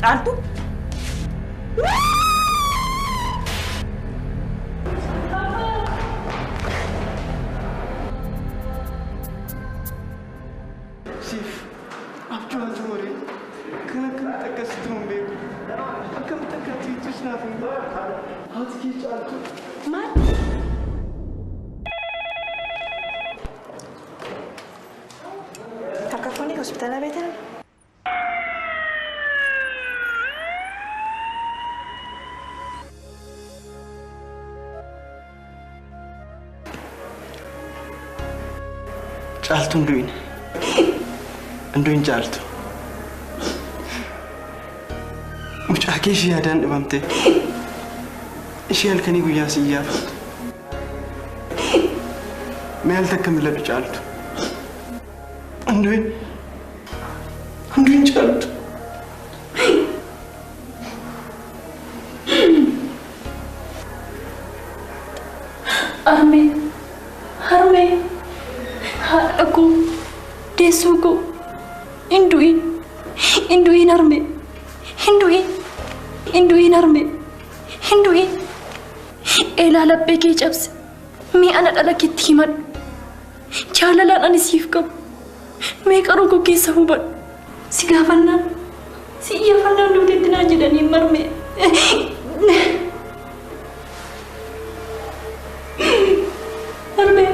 Speaker 7: Caaltu?
Speaker 9: Siif abjuu ture kana akkasitti hin beeku akkamitti akka tiitus naaf hin haati kee caaltu.
Speaker 6: Maal?
Speaker 18: Kakafoni hospitala beekan?
Speaker 9: Caaltu Hinduin caaltu. Mucaa kee ishee yaadaan dhibamte. Ishee halkanii guyyaa si iyyaafatu. Mee al takka milladhu caaltu. Hinduin caaltu.
Speaker 15: Harme. Haadha koo. Deessuu koo. Hinduin harme. Hinduin harme. Hinduin. Eelaa laphee kee cabse. Mee ana dhala keetti himadhu. Jaalalaan ani siif qabu. Mee qaroo koo keessa hubadhu. Si gaafannaan. Si iyyaafannaan duuteetti naa jedhanii marme. Harme.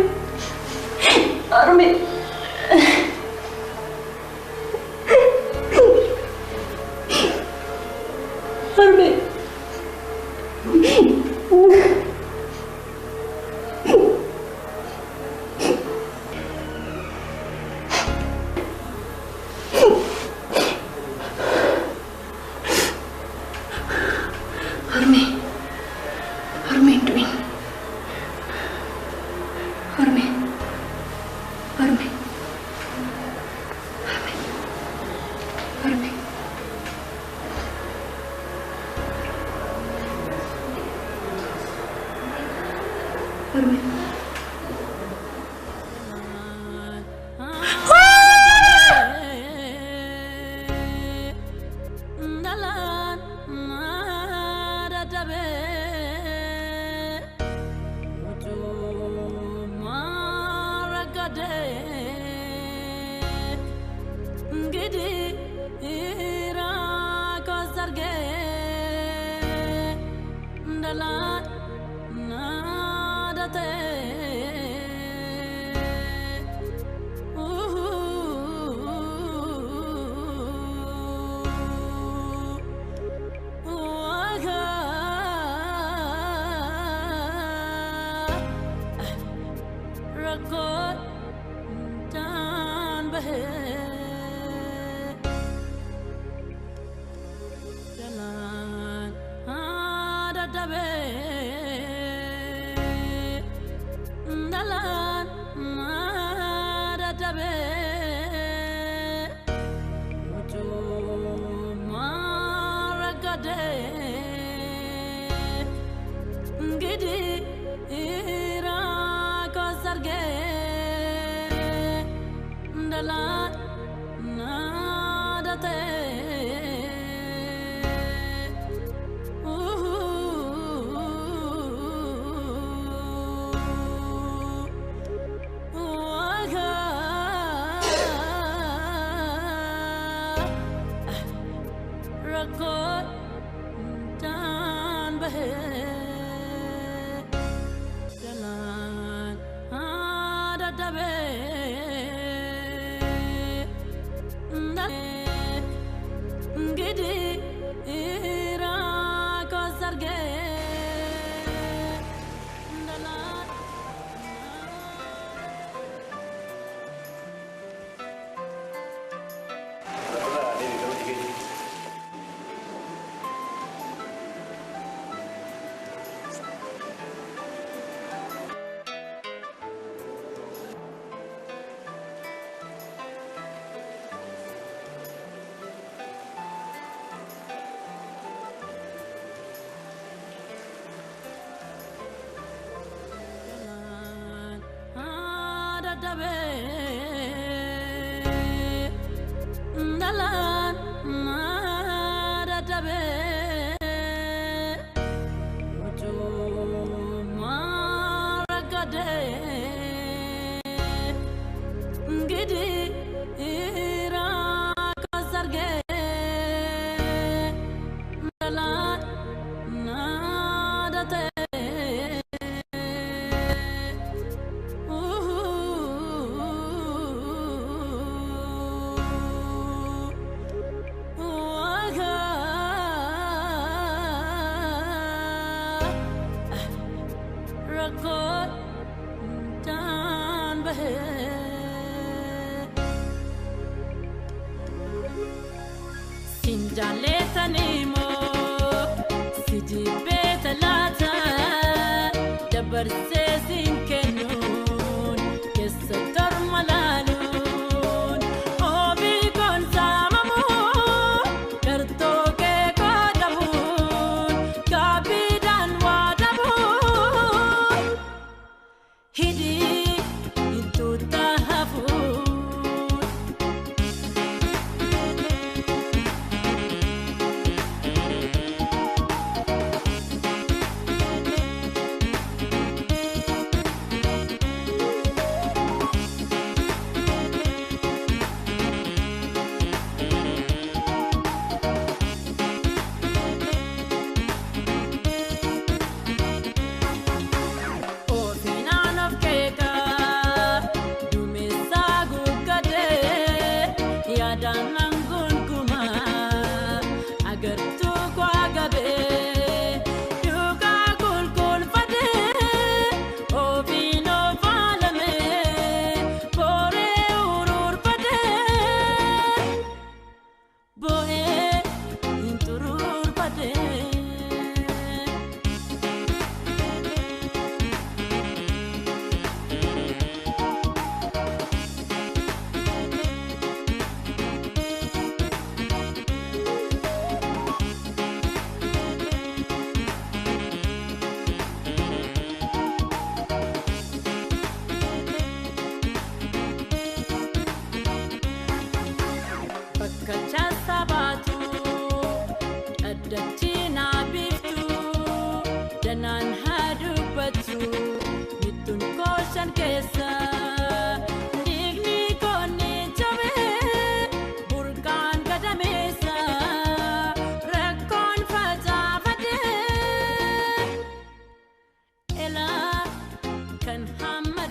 Speaker 18: Can hammer